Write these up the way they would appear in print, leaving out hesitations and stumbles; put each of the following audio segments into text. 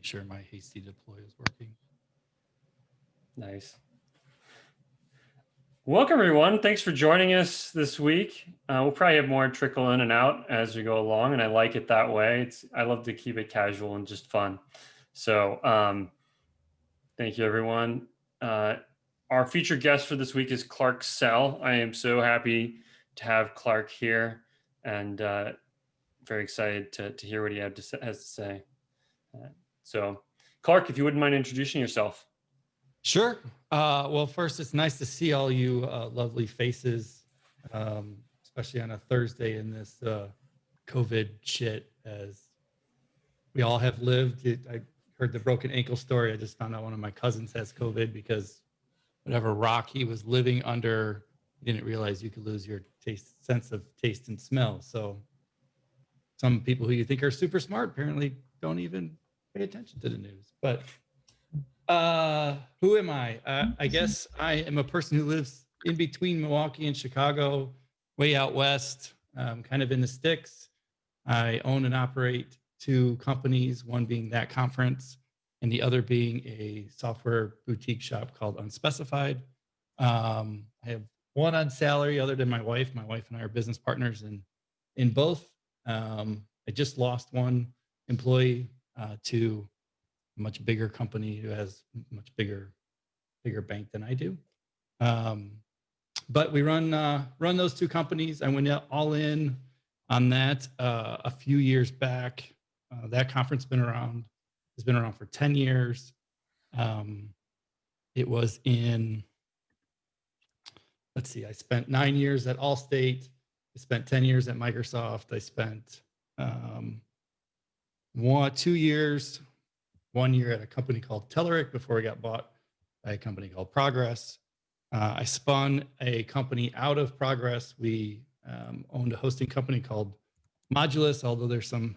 sure my hasty deploy is working. Nice. Welcome, everyone. Thanks for joining us this week. We'll probably have more trickle in and out as we go along, and I like it that way. I love to keep it casual and just fun. So thank you, everyone. Our featured guest for this week is Clark Sell. I am so happy to have Clark here, and very excited to hear what he has to say. So, Clark, if you wouldn't mind introducing yourself. Sure. Well, first, it's nice to see all you lovely faces, especially on a Thursday in this COVID shit, as we all have lived. I heard the broken ankle story. I just found out one of my cousins has COVID because whatever rock he was living under, he didn't realize you could lose your sense of taste and smell. So some people who you think are super smart apparently don't even pay attention to the news. But who am I? I guess I am a person who lives in between Milwaukee and Chicago, way out west, kind of in the sticks. I own and operate 2 companies, one being That Conference and the other being a software boutique shop called Unspecified. I have one on salary other than my wife. My wife and I are business partners in both. I just lost one employee to a much bigger company who has much bigger bank than I do. But we run those 2 companies. I went all in on that a few years back. That conference has been around for 10 years. It was in, let's see, I spent 9 years at Allstate. I spent 10 years at Microsoft. I spent 2 years, 1 year at a company called Telerik before we got bought by a company called Progress. I spun a company out of Progress. We owned a hosting company called Modulus, although there's some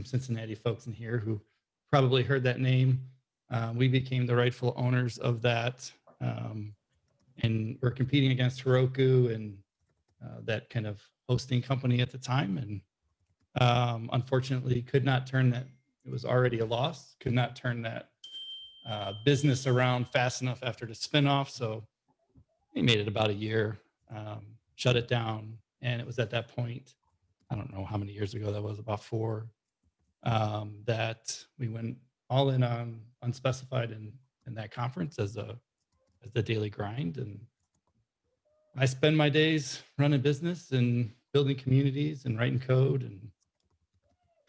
Cincinnati folks in here who probably heard that name. We became the rightful owners of that, and we're competing against Heroku and that kind of hosting company at the time. And unfortunately, could not turn that. It was already a loss. Could not turn that business around fast enough after the spinoff. So we made it about a year, shut it down, and it was at that point, I don't know how many years ago that was, about 4, that we went all in on Unspecified in That Conference as the daily grind. And I spend my days running business and building communities and writing code and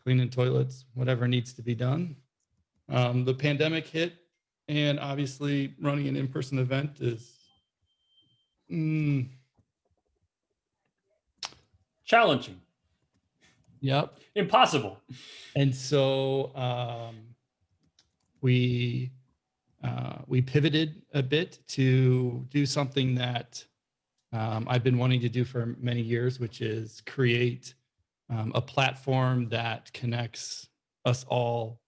cleaning toilets, whatever needs to be done. The pandemic hit, and obviously running an in-person event is challenging. Yep. Impossible. And so we pivoted a bit to do something that I've been wanting to do for many years, which is create a platform that connects us all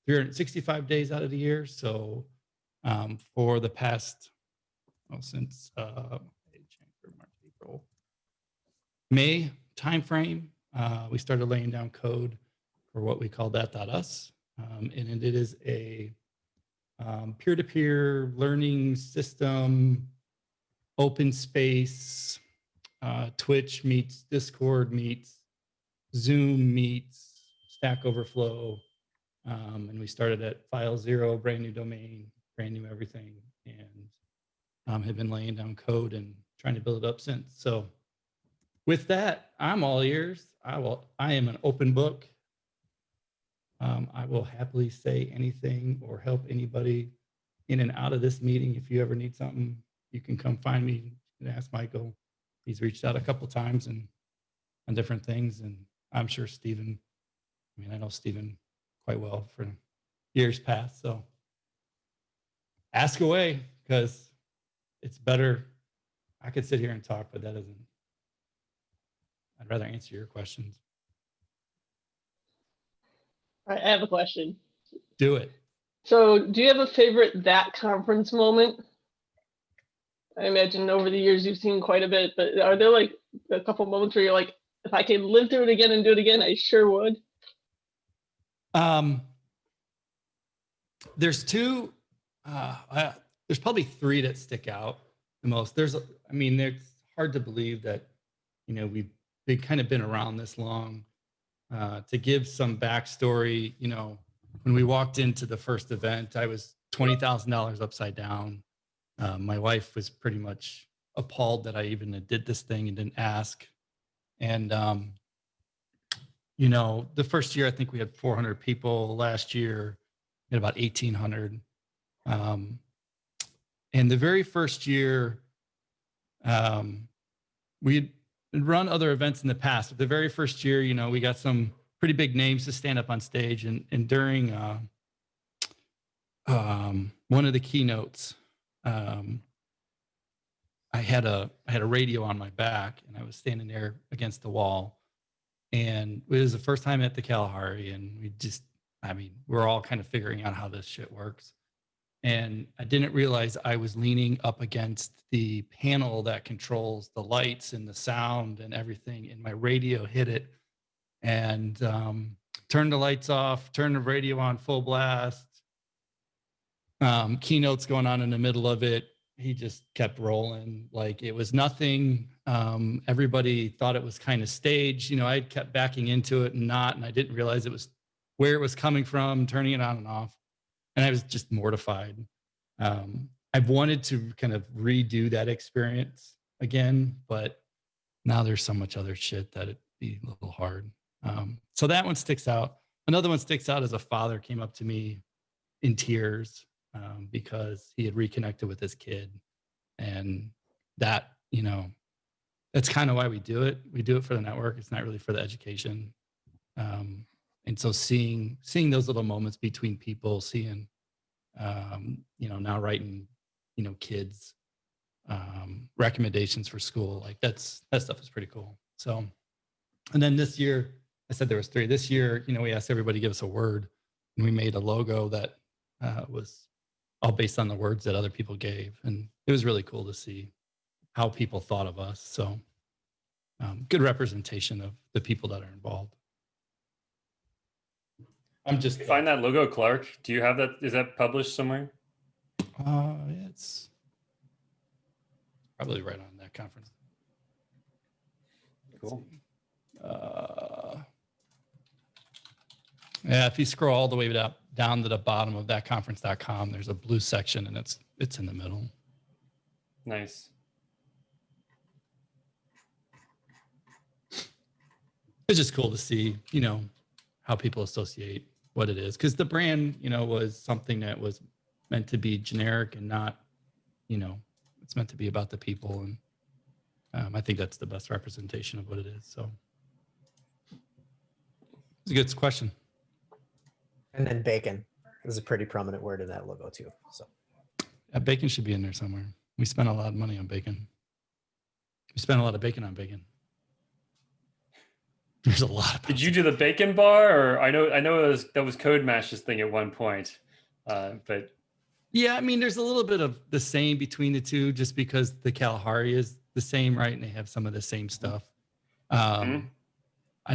365 days out of the year. So for the past, since May timeframe, we started laying down code for what we call that.us. And it is a peer-to-peer learning system, open space. Twitch meets Discord meets Zoom meets Stack Overflow. And we started at FileZero, brand new domain, brand new everything, and have been laying down code and trying to build it up since. So with that, I'm all ears. I am an open book. I will happily say anything or help anybody in and out of this meeting. If you ever need something, you can come find me and ask Michael. He's reached out a couple times and on different things, and I'm sure Stephen. I know Stephen quite well for years past. So ask away, because it's better. I could sit here and talk, but that isn't. I'd rather answer your questions. All right, I have a question. Do it. So do you have a favorite That Conference moment? I imagine over the years you've seen quite a bit, but are there like a couple moments where you're like, if I could live through it again and do it again, I sure would? There's two, there's probably three that stick out the most. I mean, it's hard to believe that, we've kind of been around this long. To give some backstory, when we walked into the first event, I was $20,000 upside down. My wife was pretty much appalled that I even did this thing and didn't ask. And, the first year, I think we had 400 people. Last year, we had about 1,800. And the very first year, we had run other events in the past. But the very first year, we got some pretty big names to stand up on stage. And during one of the keynotes, I had a radio on my back, and I was standing there against the wall. And it was the first time at the Kalahari, and we're all kind of figuring out how this shit works. And I didn't realize I was leaning up against the panel that controls the lights and the sound and everything. And my radio hit it and turned the lights off, turned the radio on full blast. Keynotes going on in the middle of it. He just kept rolling like it was nothing. Everybody thought it was kind of staged. I kept backing into it and I didn't realize it was where it was coming from, turning it on and off. And I was just mortified. I've wanted to kind of redo that experience again, but now there's so much other shit that it'd be a little hard. So that one sticks out. Another one sticks out as a father came up to me in tears because he had reconnected with his kid. And that, that's kind of why we do it. We do it for the network. It's not really for the education. And so seeing those little moments between people, seeing, now writing, kids recommendations for school, like that stuff is pretty cool. So, and then this year, I said there was three. This year, we asked everybody to give us a word, and we made a logo that was all based on the words that other people gave, and it was really cool to see how people thought of us. So, good representation of the people that are involved. I'm just find that logo, Clark. Do you have that? Is that published somewhere? It's probably right on that conference. Cool. Yeah, if you scroll all the way down to the bottom of thatconference.com, there's a blue section, and it's in the middle. Nice. It's just cool to see, how people associate what it is, because the brand, was something that was meant to be generic and not, it's meant to be about the people, and I think that's the best representation of what it is. So it's a good question. And then bacon is a pretty prominent word in that logo too. So bacon should be in there somewhere. We spent a lot of money on bacon. We spent a lot of bacon on bacon. There's a lot. Did you do the bacon bar, or I know that was Code Mash's thing at one point, but yeah, there's a little bit of the same between the two, just because the Kalahari is the same, right? And they have some of the same stuff. I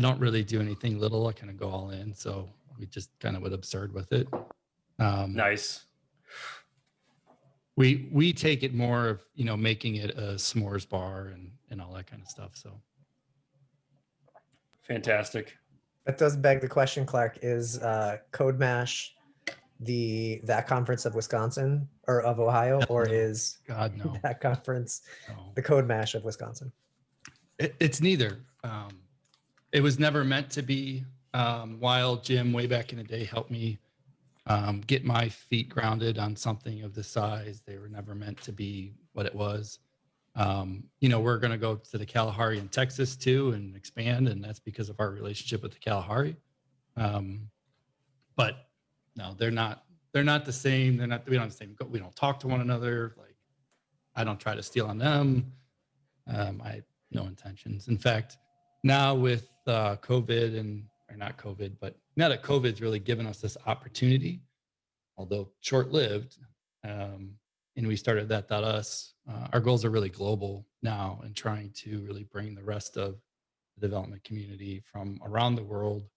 don't really do anything little. I kind of go all in, so we just kind of went absurd with it. Nice. We take it more of making it a s'mores bar and all that kind of stuff. So. Fantastic. That does beg the question, Clark, is Code Mash that conference of Wisconsin or of Ohio, or is God no that conference the Code Mash of Wisconsin? It's neither. It was never meant to be. While Jim way back in the day helped me get my feet grounded on something of this size, they were never meant to be what it was. We're going to go to the Kalahari in Texas too and expand, and that's because of our relationship with the Kalahari. But no, they're not the same. We don't have the same. We don't talk to one another. Like, I don't try to steal on them. I have no intentions. In fact, now with COVID or not COVID, but now that COVID's really given us this opportunity, although short-lived, and we started that.us, our goals are really global now, and trying to really bring the rest of the development community from around the world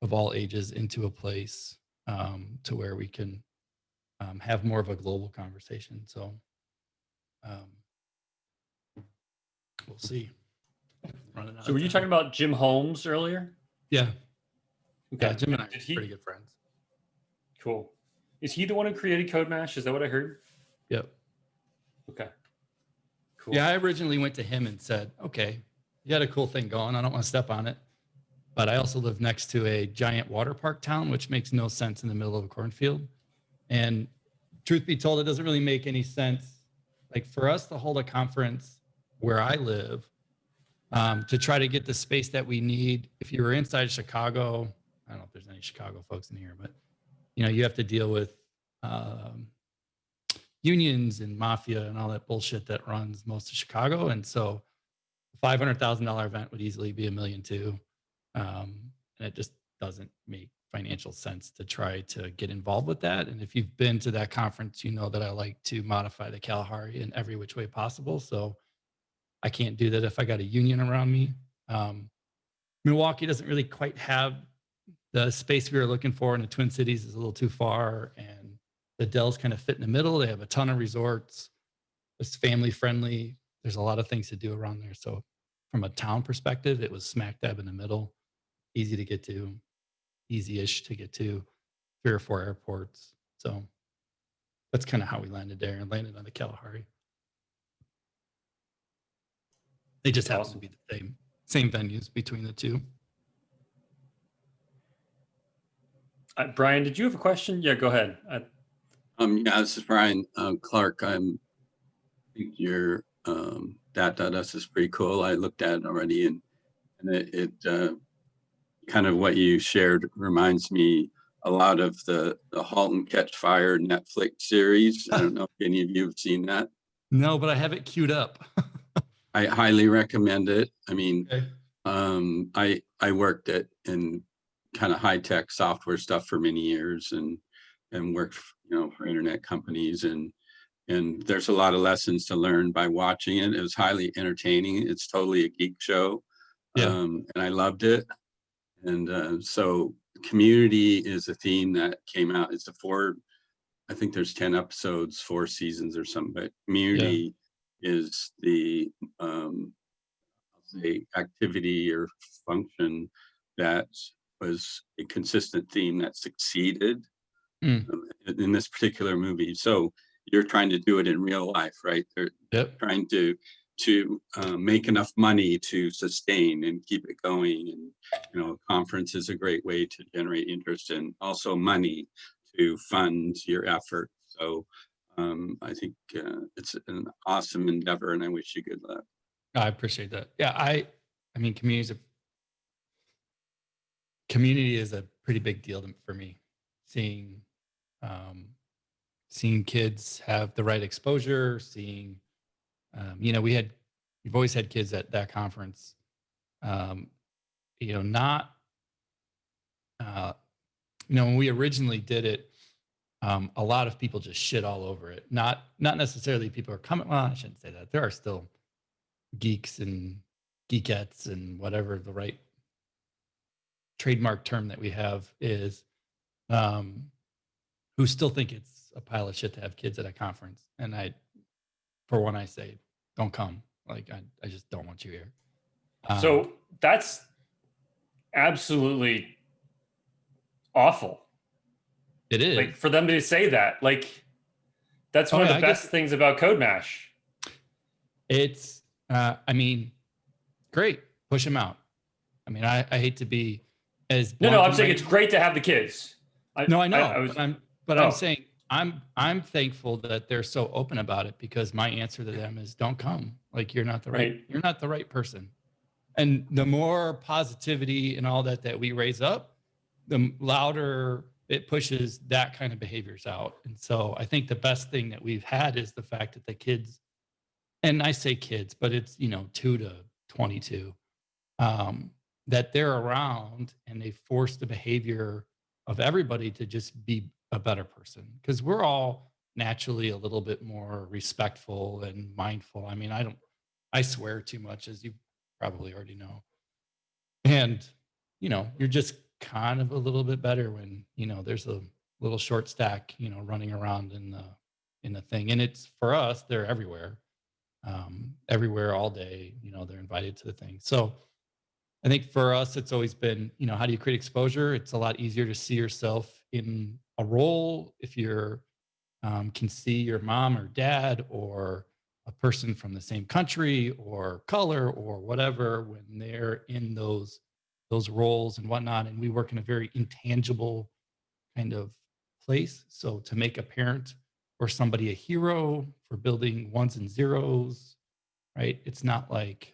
of all ages into a place to where we can have more of a global conversation. So we'll see. Running out So of were you time. talking about Jim Holmes earlier? Yeah. Okay. Yeah, Jim and I are Did he? pretty good friends. Cool. Is he the one who created Code Mash? Is that what I heard? Yep. Okay. Cool. Yeah, I originally went to him and said, okay, you got a cool thing going. I don't want to step on it. But I also live next to a giant water park town, which makes no sense in the middle of a cornfield. And truth be told, it doesn't really make any sense. Like for us to hold a conference where I live, to try to get the space that we need. If you were inside Chicago, I don't know if there's any Chicago folks in here, but you have to deal with unions and mafia and all that bullshit that runs most of Chicago. And so a $500,000 event would easily be $1.2 million. And it just doesn't make financial sense to try to get involved with that. And if you've been to that conference, you know that I like to modify the Kalahari in every which way possible. So I can't do that if I got a union around me. Milwaukee doesn't really quite have the space we were looking for in the Twin Cities is a little too far. And the Dells kind of fit in the middle. They have a ton of resorts. It's family friendly. There's a lot of things to do around there. So from a town perspective, it was smack dab in the middle, easy to get to, easy-ish to get to, 3 or 4 airports. So that's kind of how we landed there and landed on the Kalahari. They just happen Awesome. to be the same venues between the two. Brian, did you have a question? Yeah, go ahead. Yeah, this is Brian Clark. I think your Dat.us is pretty cool. I looked at it already, and it kind of what you shared reminds me a lot of the *Halt and Catch Fire* Netflix series. I don't know if any of you have seen that. No, but I have it queued up. I highly recommend it. I mean, Okay. I worked in kind of high-tech software stuff for many years and worked, for internet companies, and there's a lot of lessons to learn by watching it. It was highly entertaining. It's totally a geek show. Yeah. And I loved it. And so community is a theme that came out. It's I think there's 10 episodes, 4 seasons or something, but community is the say activity or function that was a consistent theme that succeeded in this particular movie. So you're trying to do it in real life, right? They're trying to make enough money to sustain and keep it going. And, a conference is a great way to generate interest and also money to fund your effort. So I think it's an awesome endeavor, and I wish you good luck. I appreciate that. Yeah, I mean, community is a pretty big deal for me. Seeing kids have the right exposure, seeing, we've always had kids at that conference, not, when we originally did it, a lot of people just shit all over it. Not necessarily people are coming. Well, I shouldn't say that. There are still geeks and geekettes and whatever the right trademark term that we have is, who still think it's a pile of shit to have kids at a conference. And I say, don't come. Like, I just don't want you here. So that's absolutely awful. It is. Like, for them to say that, like, that's one of the best things about Code Mash. It's, great. Push them out. I mean, I hate to be as no, I'm saying it's great to have the kids. I know. I'm saying I'm thankful that they're so open about it, because my answer to them is don't come. Like, you're not the right person. And the more positivity and all that we raise up, the louder it pushes that kind of behaviors out. And so I think the best thing that we've had is the fact that the kids, and I say kids, but it's, 2 to 22, that they're around and they force the behavior of everybody to just be a better person. Because we're all naturally a little bit more respectful and mindful. I mean, I swear too much, as you probably already know. And, you're just kind of a little bit better when, there's a little short stack, running around in the thing. And it's, for us, they're everywhere all day. They're invited to the thing. So I think for us, it's always been, how do you create exposure? It's a lot easier to see yourself in a role if you're can see your mom or dad or a person from the same country or color or whatever when they're in those roles and whatnot. And we work in a very intangible kind of place. So to make a parent or somebody a hero for building ones and zeros, right? It's not like,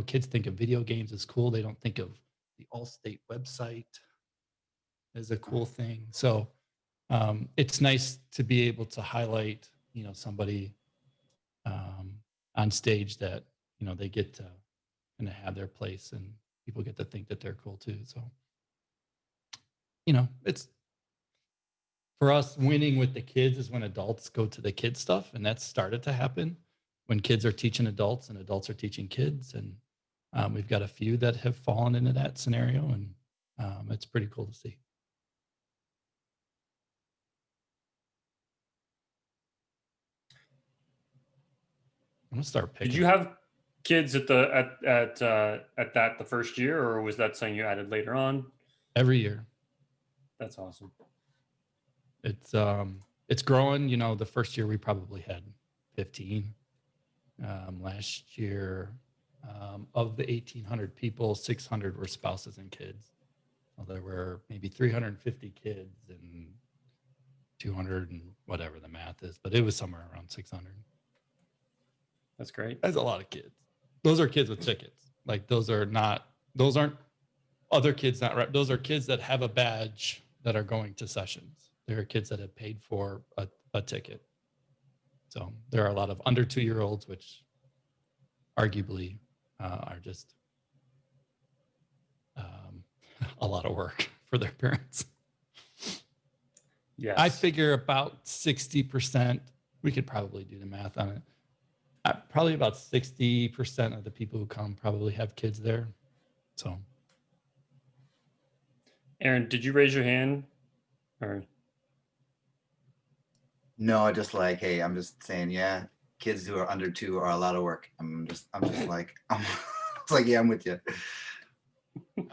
kids think of video games as cool. They don't think of the Allstate website as a cool thing. So it's nice to be able to highlight, somebody on stage that, they get to kind of have their place and people get to think that they're cool too. So, it's, for us, winning with the kids is when adults go to the kids stuff. And that's started to happen when kids are teaching adults and adults are teaching kids. And we've got a few that have fallen into that scenario, and it's pretty cool to see. I'm gonna start picking. Did you have kids at that the first year, or was that something you added later on? Every year? That's awesome. It's growing. The first year we probably had 15. Last year, of the 1,800 people, 600 were spouses and kids. So there were maybe 350 kids and 200 and whatever the math is, but it was somewhere around 600. That's great. That's a lot of kids. Those are kids with tickets. Like those aren't other kids, not right. Those are kids that have a badge that are going to sessions. There are kids that have paid for a ticket. So there are a lot of under 2-year-olds, which arguably are just a lot of work for their parents. Yes. I figure about 60%, we could probably do the math on it. Probably about 60% of the people who come probably have kids there. So, Aaron, did you raise your hand? Or No, just like, hey, I'm just saying, yeah, kids who are under 2 are a lot of work. I'm just like, it's like, yeah, I'm with you.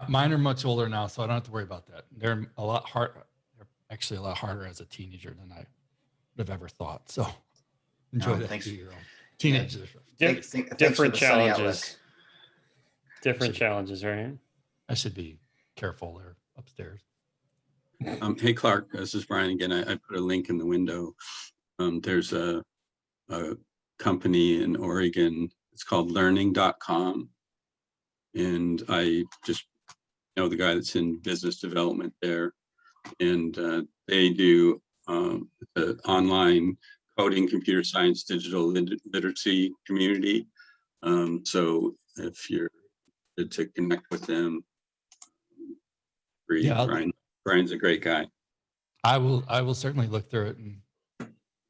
mine are much older now, so I don't have to worry about that. They're a lot hard. They're actually a lot harder as a teenager than I would have ever thought. So enjoy that thanks. 2-year-old teenagers. Thanks for different the sunny outlook. challenges. Different challenges, right? I should be careful. They're upstairs. Hey, Clark, this is Brian again. I put a link in the window. There's a company in Oregon. It's called learning.com. And I just know the guy that's in business development there. And they do the online coding, computer science, digital literacy community. So if you're to connect with them, Brian's a great guy. I will certainly look through it and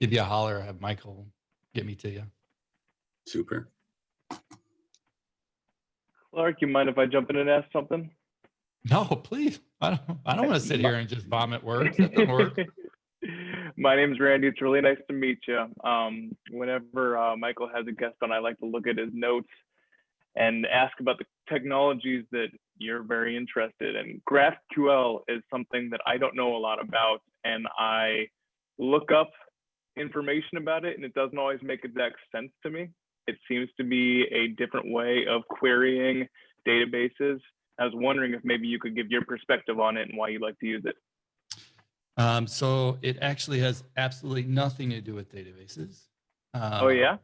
give you a holler. Have Michael get me to you. Super. Clark, you mind if I jump in and ask something? No, please. I don't want to sit here and just vomit words. That doesn't work. My name's Randy. It's really nice to meet you. Whenever Michael has a guest on, I like to look at his notes and ask about the technologies that you're very interested in. GraphQL is something that I don't know a lot about, and I look up information about it, and it doesn't always make exact sense to me. It seems to be a different way of querying databases. I was wondering if maybe you could give your perspective on it and why you like to use it. So it actually has absolutely nothing to do with databases. Oh, yeah?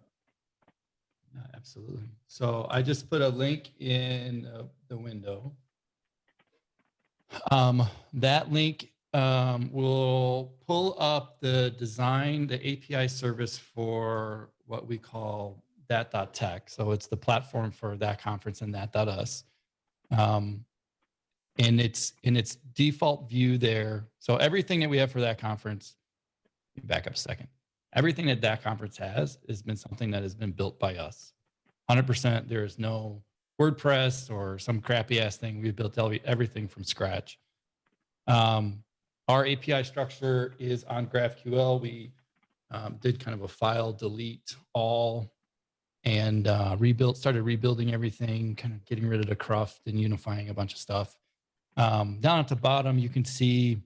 Absolutely. So I just put a link in the window. That link will pull up the API service for what we call that.tech. So it's the platform for that conference and that.us. And it's in its default view there. So everything that we have for that conference, let me back up a second. Everything that conference has been something that has been built by us. 100%. There is no WordPress or some crappy ass thing. We built everything from scratch. Our our API structure is on GraphQL. We did kind of a file delete all and started rebuilding everything, kind of getting rid of the cruft and unifying a bunch of stuff. Down at the bottom, you can see,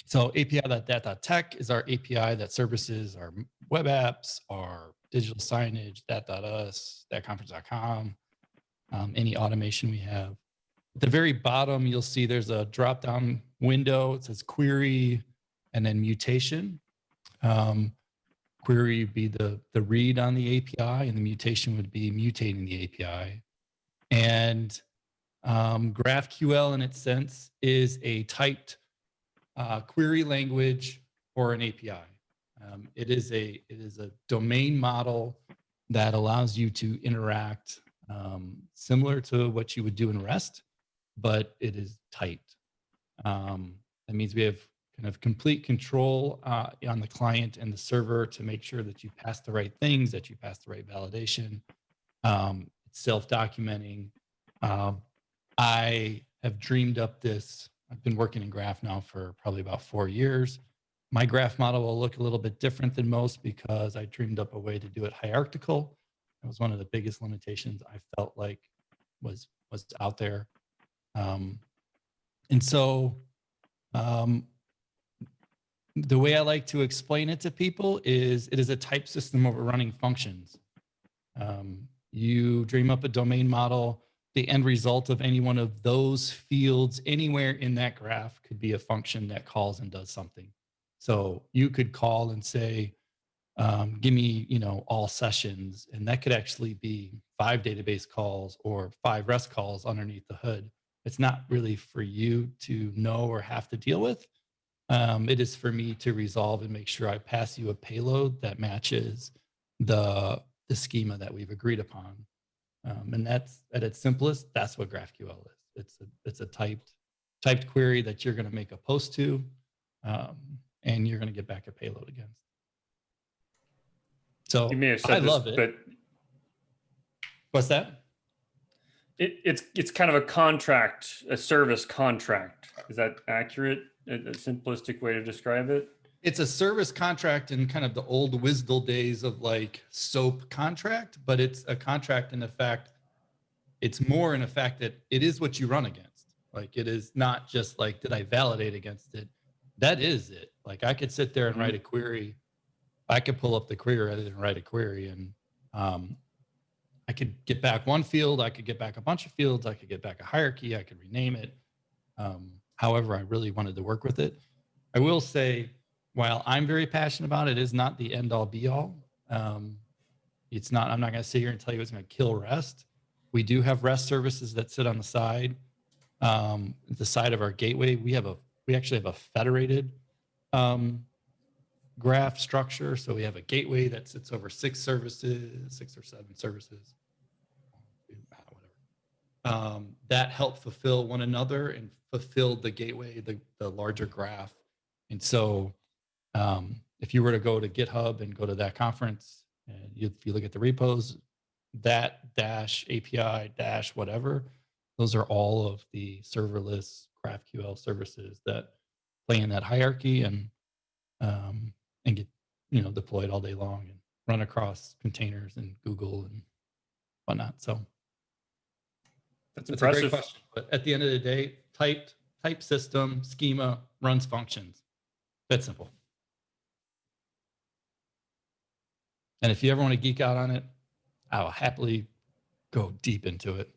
so API.dat.tech is our API that services our web apps, our digital signage, that.us, thatconference.com, any automation we have. At the very bottom, you'll see there's a drop-down window. It says query and then mutation. Query would be the read on the API, and the mutation would be mutating the API. And GraphQL, in its sense, is a typed query language for an API. It is a domain model that allows you to interact similar to what you would do in REST, but it is typed. That means we have kind of complete control on the client and the server to make sure that you pass the right things, that you pass the right validation. It's self-documenting. I have dreamed up this. I've been working in Graph now for probably about 4 years. My Graph model will look a little bit different than most because I dreamed up a way to do it hierarchical. That was one of the biggest limitations I felt like was out there. And so the way I like to explain it to people is it is a type system over running functions. You dream up a domain model. The end result of any one of those fields anywhere in that graph could be a function that calls and does something. So you could call and say, give me, all sessions, and that could actually be 5 database calls or 5 REST calls underneath the hood. It's not really for you to know or have to deal with. It is for me to resolve and make sure I pass you a payload that matches the schema that we've agreed upon. And that's at its simplest, that's what GraphQL is. It's a typed query that you're going to make a post to, and you're going to get back a payload against. So You may have said I this, love it. but What's that? it's kind of a contract, a service contract. Is that accurate? A simplistic way to describe it? It's a service contract in kind of the old WSDL days of like SOAP contract, but it's a contract in the fact, it's more in the fact that it is what you run against. Like it is not just like, did I validate against it? That is it. Like I could sit there and write a query. I could pull up the query rather than write a query, and I could get back one field. I could get back a bunch of fields. I could get back a hierarchy. I could rename it. However I really wanted to work with it. I will say, while I'm very passionate about it, it is not the end all be all. It's not, I'm not going to sit here and tell you it's going to kill REST. We do have REST services that sit on the side. At the side of our gateway, we actually have a federated graph structure. So we have a gateway that sits over 6 services, 6 or 7 services, whatever, that help fulfill one another and fulfill the gateway, the larger graph. And so if you were to go to GitHub and go to that conference, and if you look at the repos, that dash API dash whatever, those are all of the serverless GraphQL services that play in that hierarchy and get deployed all day long and run across containers and Google and whatnot. So That's a great impressive. question. But at the end of the day, type system schema runs functions. That's simple. And if you ever want to geek out on it, I'll happily go deep into it.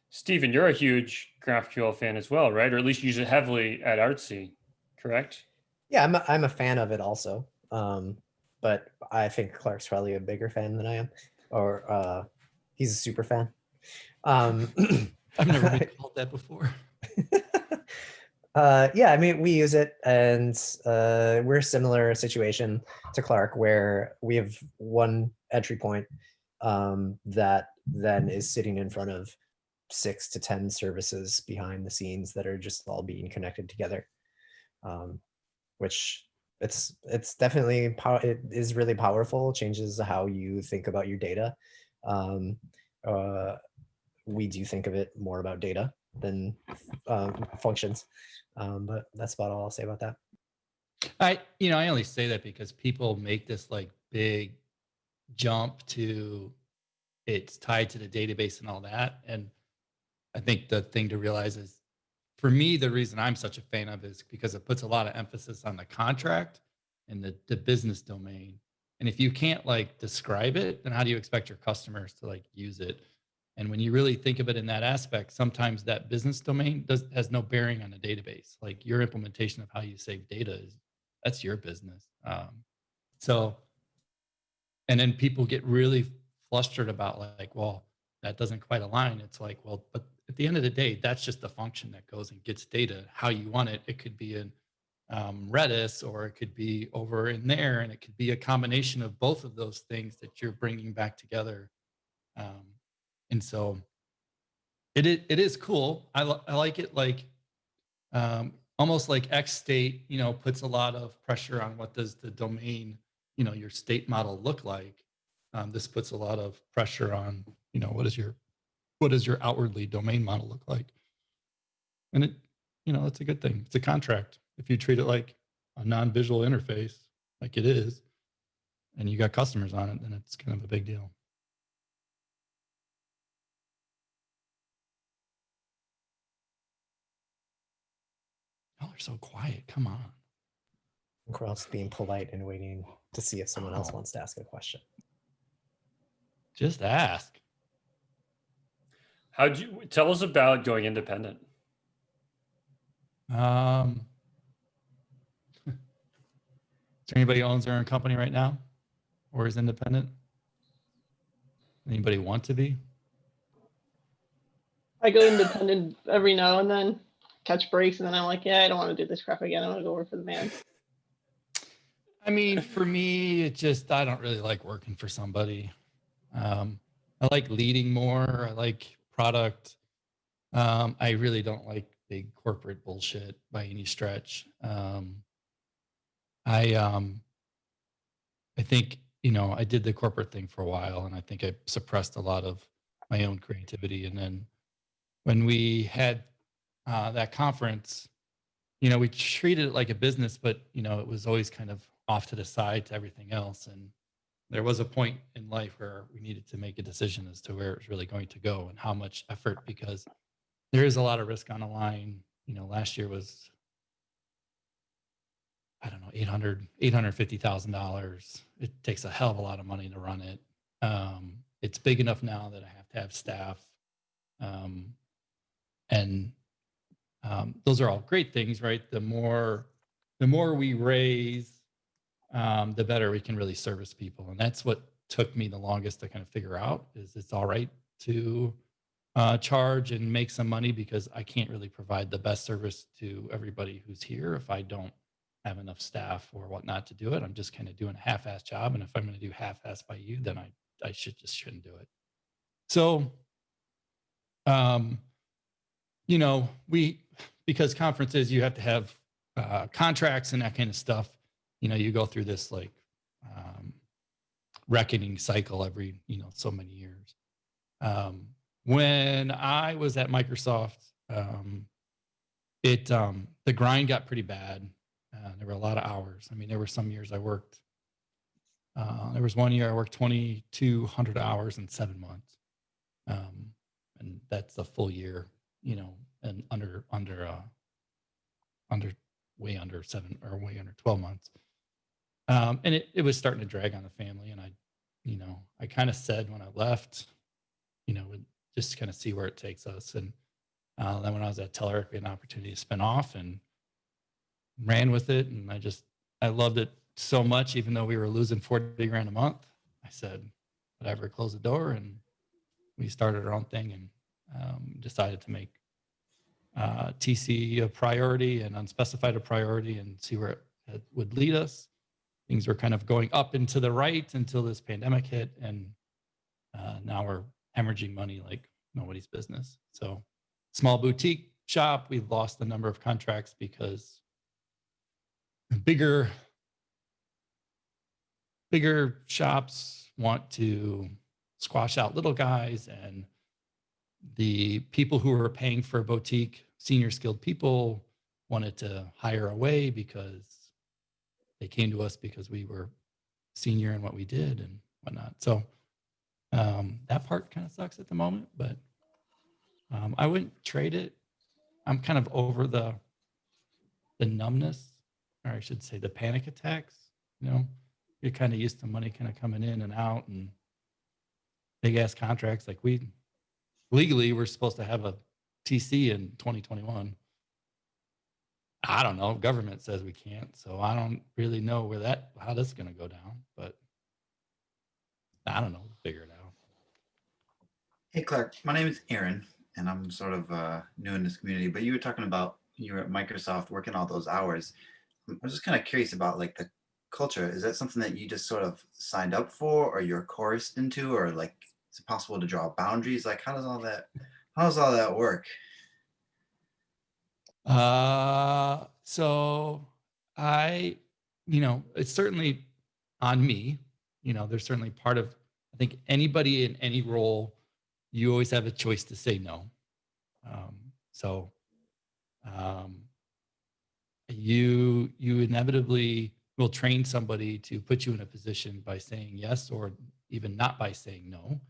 Stephen, you're a huge GraphQL fan as well, right? Or at least you use it heavily at Artsy, correct? Yeah, I'm a fan of it also. But I think Clark's probably a bigger fan than I am, or he's a super fan. I've never been called that before. Yeah, I mean, we use it, and we're a similar situation to Clark, where we have one entry point that then is sitting in front of 6 to 10 services behind the scenes that are just all being connected together, which it's definitely it is really powerful. Changes how you think about your data. We do think of it more about data, functions. But that's about all I'll say about that. I only say that because people make this like big jump to it's tied to the database and all that. And I think the thing to realize is, for me, the reason I'm such a fan of is because it puts a lot of emphasis on the contract and the business domain. And if you can't like describe it, then how do you expect your customers to like use it? And when you really think of it in that aspect, sometimes that business domain has no bearing on the database. Like your implementation of how you save data that's your business. So, and then people get really flustered about like, well, that doesn't quite align. It's like, well, but at the end of the day, that's just the function that goes and gets data how you want it. It could be in Redis, or it could be over in there, and it could be a combination of both of those things that you're bringing back together. And so it is cool. I like it, like almost like X state, puts a lot of pressure on what does the domain, your state model look like. This puts a lot of pressure on, what does your outwardly domain model look like? And it's a good thing. It's a contract. If you treat it like a non-visual interface, like it is, and you got customers on it, then it's kind of a big deal. Y'all are so quiet. Come on. We're all just being polite and waiting to see if someone else Oh. wants to ask a question. Just ask. How'd you tell us about going independent? Is there anybody who owns their own company right now or is independent? Anybody want to be? I go independent every now and then, catch breaks, and then I'm like, yeah, I don't want to do this crap again. I want to go work for the man. I mean, for me, I don't really like working for somebody. I like leading more. I like product. I really don't like big corporate bullshit by any stretch. I think, I did the corporate thing for a while, and I think I suppressed a lot of my own creativity. And then when we had that conference, we treated it like a business, but, it was always kind of off to the side to everything else. And there was a point in life where we needed to make a decision as to where it was really going to go and how much effort, because there is a lot of risk on the line. Last year was, I don't know, $850,000. It takes a hell of a lot of money to run it. It's big enough now that I have to have staff. And those are all great things, right? The more we raise, the better we can really service people. And that's what took me the longest to kind of figure out, is it's all right to charge and make some money, because I can't really provide the best service to everybody who's here if I don't have enough staff or whatnot to do it. I'm just kind of doing a half-ass job. And if I'm going to do half-ass by you, then I shouldn't do it. So, because conferences, you have to have contracts and that kind of stuff. You go through this like reckoning cycle every, so many years. When I was at Microsoft, the grind got pretty bad. There were a lot of hours. I mean, there were some years I worked. There was one year I worked 2,200 hours in 7 months, and that's a full year. And way under 12 months. And it was starting to drag on the family. And I kind of said when I left, just kind of see where it takes us. And then when I was at Telerik, we had an opportunity to spin off and ran with it. And I loved it so much, even though we were losing 40 grand a month. I said, whatever, close the door. And we started our own thing and decided to make TC a priority and unspecified a priority, and see where it would lead us. Things were kind of going up and to the right until this pandemic hit, and now we're hemorrhaging money like nobody's business. So, small boutique shop, we've lost a number of contracts because bigger shops want to squash out little guys, and the people who were paying for a boutique, senior skilled people, wanted to hire away because they came to us because we were senior in what we did and whatnot. So that part kind of sucks at the moment, but I wouldn't trade it. I'm kind of over the numbness, or I should say the panic attacks. You know, you're kind of used to money kind of coming in and out and big ass contracts. Like legally we're supposed to have a TC in 2021. I don't know. Government says we can't, so I don't really know how that's going to go down. But I don't know. We'll figure it out. Hey, Clark, my name is Aaron, and I'm sort of new in this community, but you were talking about you were at Microsoft working all those hours. I was just kind of curious about like the culture. Is that something that you just sort of signed up for or you're coerced into, or like is it possible to draw boundaries? Like how does all that work? So it's certainly on me. There's certainly part of, I think anybody in any role, you always have a choice to say no. You inevitably will train somebody to put you in a position by saying yes, or even not by saying no.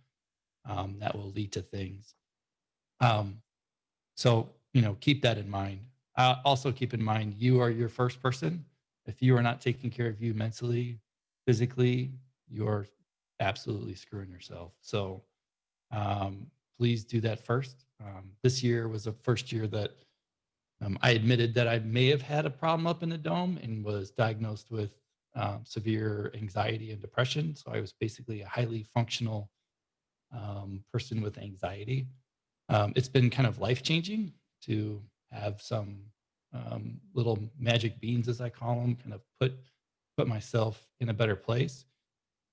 That will lead to things. Keep that in mind. Also keep in mind, you are your first person. If you are not taking care of you mentally, physically, you're absolutely screwing yourself. So please do that first. This year was the first year that I admitted that I may have had a problem up in the dome and was diagnosed with severe anxiety and depression. So I was basically a highly functional person with anxiety. It's been kind of life-changing to have some little magic beans, as I call them, kind of put myself in a better place.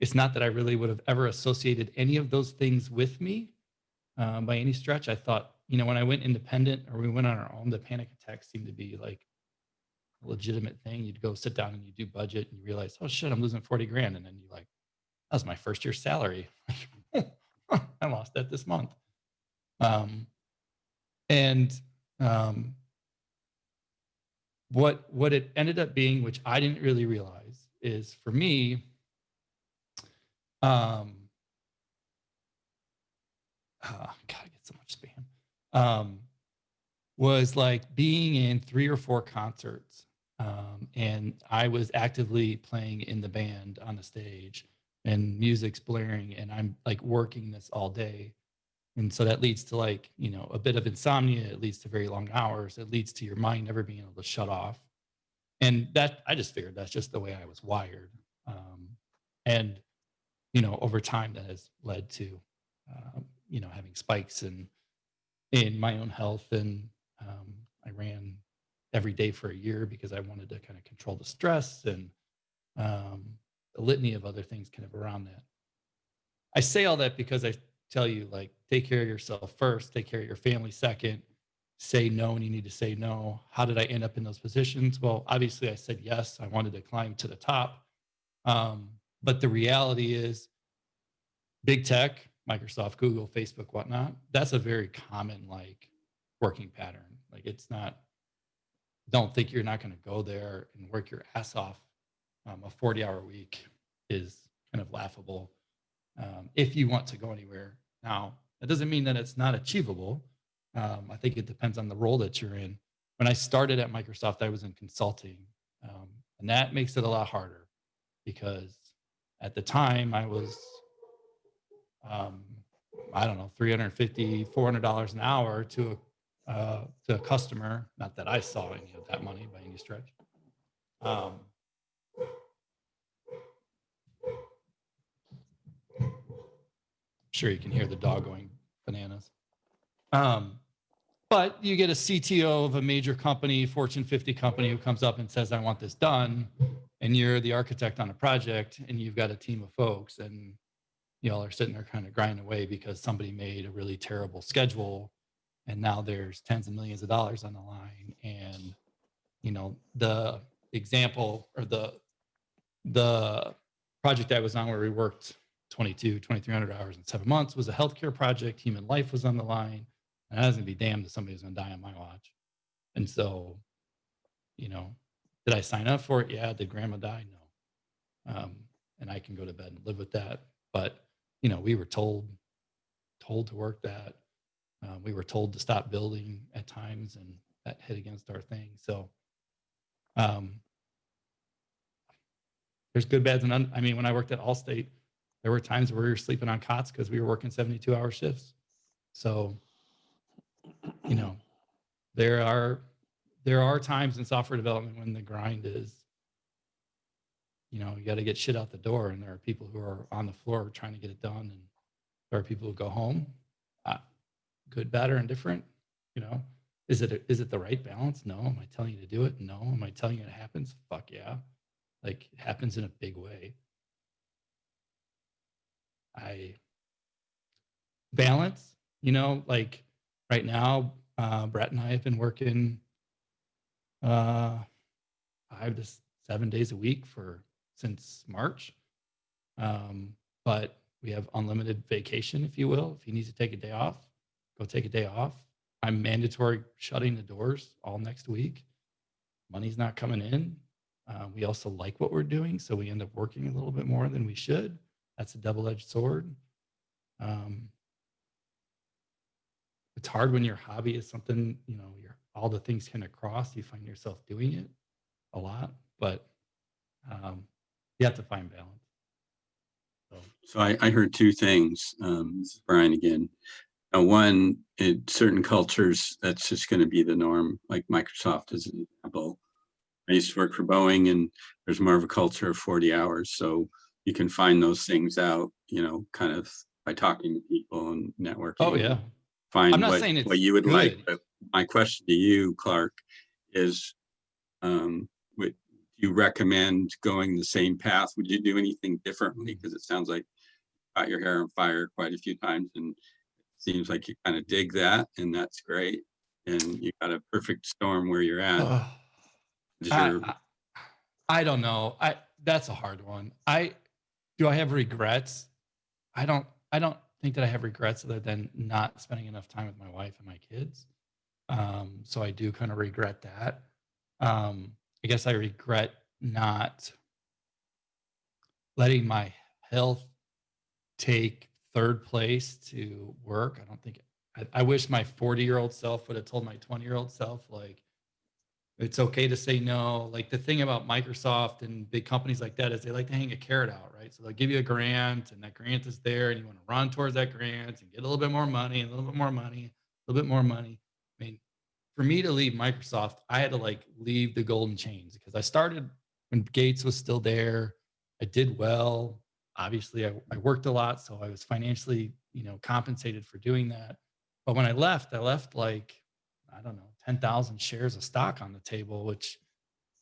It's not that I really would have ever associated any of those things with me by any stretch. I thought, when I went independent or we went on our own, the panic attacks seemed to be like a legitimate thing. You'd go sit down and you do budget and you realize, oh shit, I'm losing 40 grand. And then you're like, that was my first year's salary. I lost that this month. What it ended up being, which I didn't really realize, is for me, God, I get so much spam. Was like being in 3 or 4 concerts, and I was actively playing in the band on the stage, and music's blaring, and I'm like working this all day. And so that leads to like, a bit of insomnia. It leads to very long hours. It leads to your mind never being able to shut off. And that, I just figured that's just the way I was wired. And over time that has led to, having spikes in my own health. And I ran every day for a year because I wanted to kind of control the stress and a litany of other things kind of around that. I say all that because I tell you, like, take care of yourself first, take care of your family second, say no when you need to say no. How did I end up in those positions? Well, obviously I said yes. I wanted to climb to the top. But the reality is big tech, Microsoft, Google, Facebook, whatnot, that's a very common like working pattern. Like it's not, don't think you're not going to go there and work your ass off. A 40-hour week is kind of laughable if you want to go anywhere. Now, that doesn't mean that it's not achievable. I think it depends on the role that you're in. When I started at Microsoft, I was in consulting, and that makes it a lot harder because at the time I was, I don't know, $350, $400 an hour to a customer. Not that I saw any of that money by any stretch. Sure, you can hear the dog going bananas. But you get a CTO of a major company, Fortune 50 company, who comes up and says, I want this done. And you're the architect on a project and you've got a team of folks and y'all are sitting there kind of grinding away because somebody made a really terrible schedule. And now there's tens of millions of dollars on the line. And, the example or the project I was on where we worked 2,300 hours in 7 months was a healthcare project. Human life was on the line. And I was gonna be damned if somebody was gonna die on my watch. And so, you know, did I sign up for it? Yeah. Did grandma die? No. And I can go to bed and live with that. But, you know, we were told to work that. We were told to stop building at times, and that hit against our thing. So there's good, bads, and I mean, when I worked at Allstate, there were times where we were sleeping on cots because we were working 72-hour shifts. So, you know, there are times in software development when the grind is, you know, you got to get shit out the door, and there are people who are on the floor trying to get it done, and there are people who go home. Good, bad, or indifferent. You know, is it the right balance? No. Am I telling you to do it? No. Am I telling you it happens? Fuck yeah. Like, it happens in a big way. I balance, you know, like right now, Brett and I have been working 5 to 7 days a week since March. But we have unlimited vacation, if you will. If he needs to take a day off, go take a day off. I'm mandatory shutting the doors all next week. Money's not coming in. We also like what we're doing, so we end up working a little bit more than we should. That's a double-edged sword. It's hard when your hobby is something, you know, all the things kind of cross. You find yourself doing it a lot, but you have to find balance. So I heard two things. This is Brian again. One, in certain cultures, that's just going to be the norm, like Microsoft as an example. I used to work for Boeing, and there's more of a culture of 40 hours. So you can find those things out, you know, kind of by talking to people and networking. Oh, yeah. Find I'm not saying it's what you would good. like. But my question to you, Clark, is would you recommend going the same path? Would you do anything differently? Because it sounds like you got your hair on fire quite a few times, and it seems like you kind of dig that, and that's great. And you got a perfect storm where you're at. I don't know. That's a hard one. Do I have regrets? I don't think that I have regrets other than not spending enough time with my wife and my kids. So I do kind of regret that. I guess I regret not letting my health take third place to work. I don't think I wish my 40-year-old self would have told my 20-year-old self, like, it's okay to say no. Like, the thing about Microsoft and big companies like that is they like to hang a carrot out, right? So they'll give you a grant, and that grant is there, and you want to run towards that grant and get a little bit more money, a little bit more money, a little bit more money. I mean, for me to leave Microsoft, I had to like leave the golden chains, because I started when Gates was still there. I did well. Obviously, I worked a lot, so I was financially, you know, compensated for doing that. But when I left like, I don't know, 10,000 shares of stock on the table, which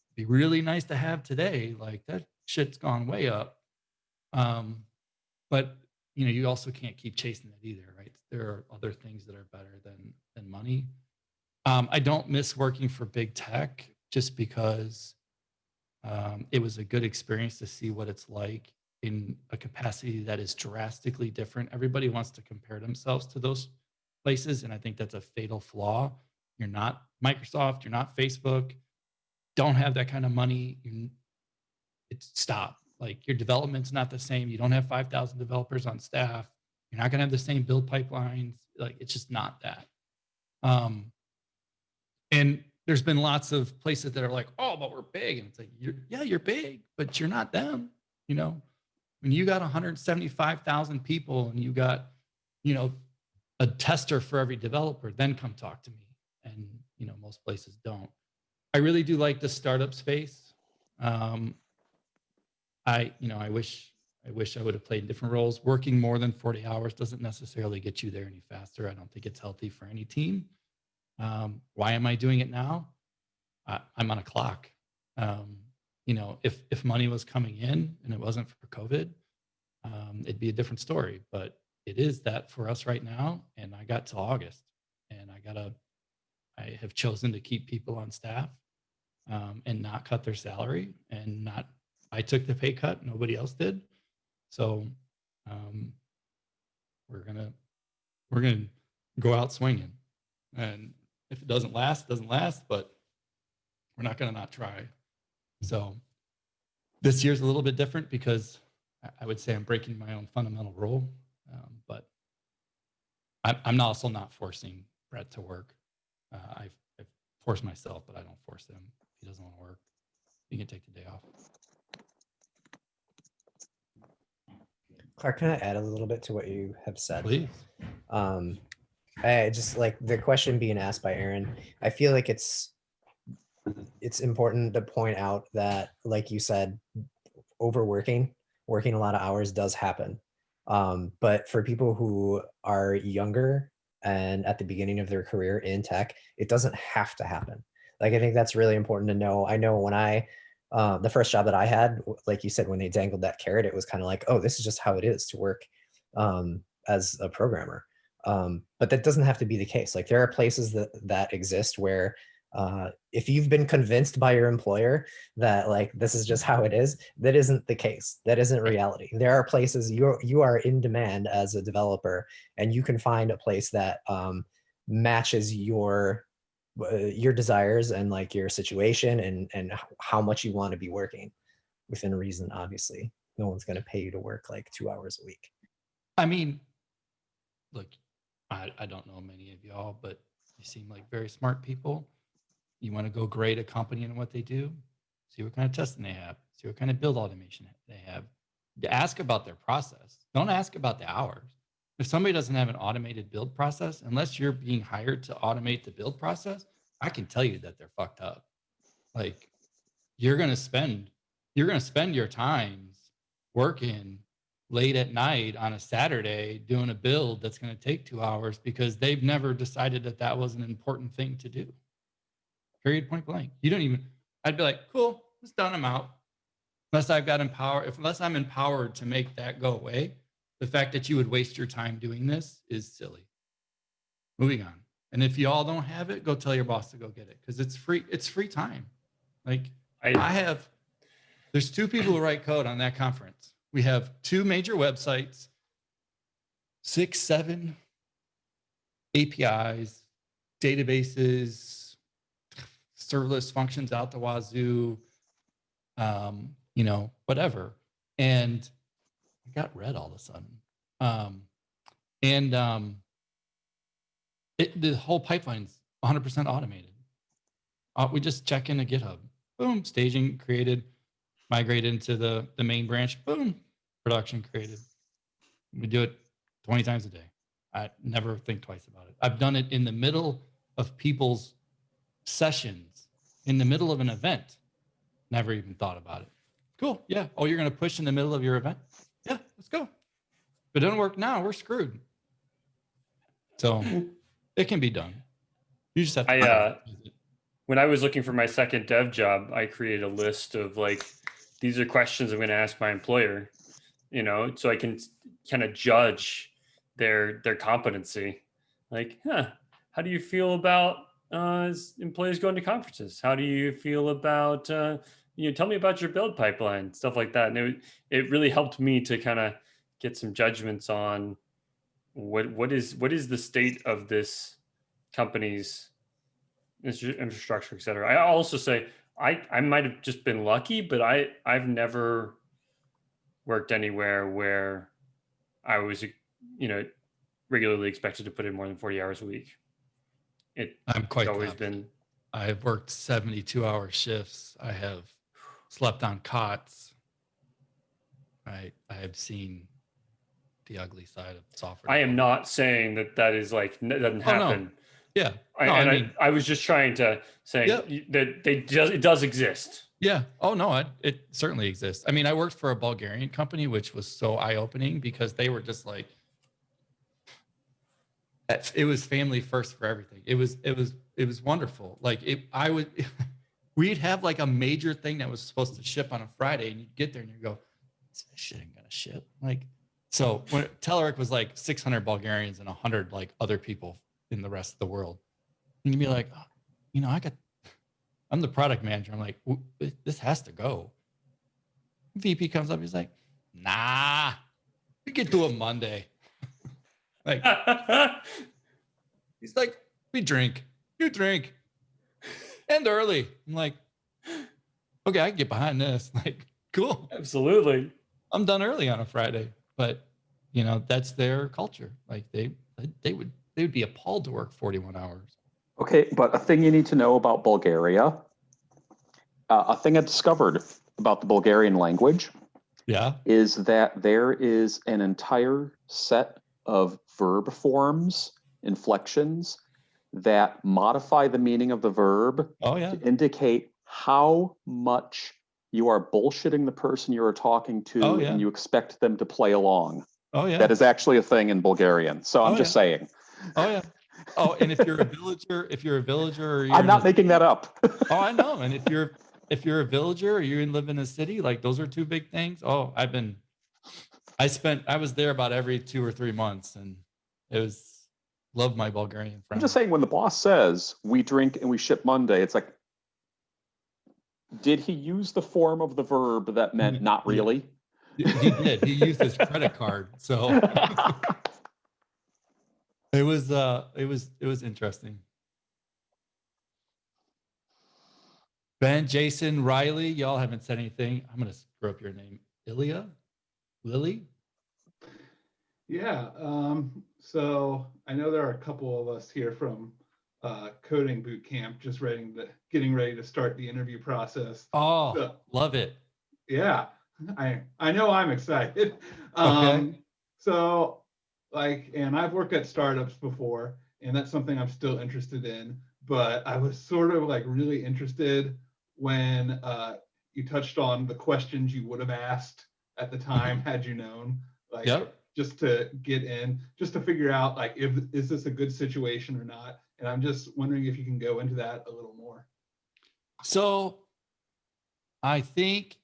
would be really nice to have today. Like, that shit's gone way up. But you know, you also can't keep chasing that either, right? There are other things that are better than money. I don't miss working for big tech just because it was a good experience to see what it's like in a capacity that is drastically different. Everybody wants to compare themselves to those places, and I think that's a fatal flaw. You're not Microsoft, you're not Facebook, don't have that kind of money. Stop. Like, your development's not the same. You don't have 5,000 developers on staff. You're not going to have the same build pipelines. Like, it's just not that. And there's been lots of places that are like, oh, but we're big. And it's like, you're big, but you're not them. You know, when you got 175,000 people and you got, you know, a tester for every developer, then come talk to me. And, you know, most places don't. I really do like the startup space. I wish I would have played different roles. Working more than 40 hours doesn't necessarily get you there any faster. I don't think it's healthy for any team. Why am I doing it now? I'm on a clock. You know, if money was coming in and it wasn't for COVID, it'd be a different story. But it is that for us right now. And I got till August, and I have chosen to keep people on staff and not cut their salary, and I took the pay cut. Nobody else did. So we're gonna go out swinging. And if it doesn't last, it doesn't last, but we're not going to not try. So this year's a little bit different because I would say I'm breaking my own fundamental rule. But I'm also not forcing Brett to work. I've forced myself, but I don't force him. If he doesn't want to work, he can take the day off. Clark, can I add a little bit to what you have said? Please. I just like the question being asked by Aaron. I feel like it's important to point out that, like you said, working a lot of hours does happen. But for people who are younger and at the beginning of their career in tech, it doesn't have to happen. Like, I think that's really important to know. I know when the first job that I had, like you said, when they dangled that carrot, it was kind of like, oh, this is just how it is to work as a programmer. But that doesn't have to be the case. Like, there are places that exist where if you've been convinced by your employer that like this is just how it is, that isn't the case. That isn't reality. There are places you are in demand as a developer, and you can find a place that matches your desires and like your situation and how much you want to be working within reason. Obviously, no one's going to pay you to work like 2 hours a week. I mean, look, I don't know many of y'all, but you seem like very smart people. You want to go grade a company and what they do, see what kind of testing they have, see what kind of build automation they have. Ask about their process. Don't ask about the hours. If somebody doesn't have an automated build process, unless you're being hired to automate the build process, I can tell you that they're fucked up. Like, you're gonna spend your times working late at night on a Saturday doing a build that's going to take 2 hours because they've never decided that that was an important thing to do. Period, point blank. I'd be like, cool, it's done, I'm out. Unless I'm empowered to make that go away, the fact that you would waste your time doing this is silly. Moving on. And if you all don't have it, go tell your boss to go get it because it's free time. Like, there's 2 people who write code on that conference. We have 2 major websites, 6, 7 APIs, databases, serverless functions out the wazoo, whatever. And I got red all of a sudden. The whole pipeline's 100% automated. We just check into GitHub. Boom, staging created, migrate into the main branch. Boom, production created. We do it 20 times a day. I never think twice about it. I've done it in the middle of people's sessions, in the middle of an event. Never even thought about it. Cool, yeah. Oh, you're going to push in the middle of your event? Yeah, let's go. If it doesn't work now, we're screwed. So it can be done. You just have to. When I was looking for my second dev job, I created a list of like, these are questions I'm going to ask my employer, so I can kind of judge their competency. Like, how do you feel about employees going to conferences? How do you feel about, tell me about your build pipeline, stuff like that. And it really helped me to kind of get some judgments on what is the state of this company's infrastructure, et cetera. I also say I might have just been lucky, but I've never worked anywhere where I was, regularly expected to put in more than 40 hours a week. I'm quite always confident. been. I've worked 72-hour shifts. I have slept on cots. I have seen the ugly side of software. I am not saying that is like, doesn't happen. No. Yeah. I was just trying to say that it does exist. Yeah. Oh, no, it certainly exists. I mean, I worked for a Bulgarian company, which was so eye-opening because they were just like, it was family first for everything. It was wonderful. Like we'd have like a major thing that was supposed to ship on a Friday and you'd get there and you go, this shit ain't gonna ship. Like, so when Telerik was like 600 Bulgarians and 100 like other people in the rest of the world, and you'd be like, I'm the product manager. I'm like, this has to go. VP comes up, he's like, nah, we could do it Monday. Like, he's like, we drink. You drink. End early. I'm like, okay, I can get behind this. Like, cool. Absolutely. I'm done early on a Friday. But you know, that's their culture. Like they would be appalled to work 41 hours. Okay, but a thing you need to know about Bulgaria, a thing I discovered about the Bulgarian language Yeah. is that there is an entire set of verb forms, inflections that modify the meaning of the verb Oh yeah. to indicate how much you are bullshitting the person you are talking to Oh, yeah. and you expect them to play along. Oh yeah. That is actually a thing in Bulgarian. So I'm Oh, just yeah. saying. Oh yeah. Oh, and if you're a villager, or you're I'm in not a- making that up. Oh, I know. And if you're a villager or you live in a city, like those are two big things. Oh, I was there about every 2 or 3 months, and it was love my Bulgarian friends. I'm just saying, when the boss says we drink and we ship Monday, it's like, did he use the form of the verb that meant not really? He did. He used his credit card. So it was interesting. Ben, Jason, Riley, y'all haven't said anything. I'm gonna screw up your name. Ilya? Lily? Yeah. So I know there are a couple of us here from coding boot camp, just getting ready to start the interview process. Oh, So, love it. yeah, I know I'm excited. Okay. So and I've worked at startups before, and that's something I'm still interested in. But I was sort of like really interested when you touched on the questions you would have asked at the time had you known. Like, Yep. just to get in, just to figure out like, is this a good situation or not? And I'm just wondering if you can go into that a little more. So I think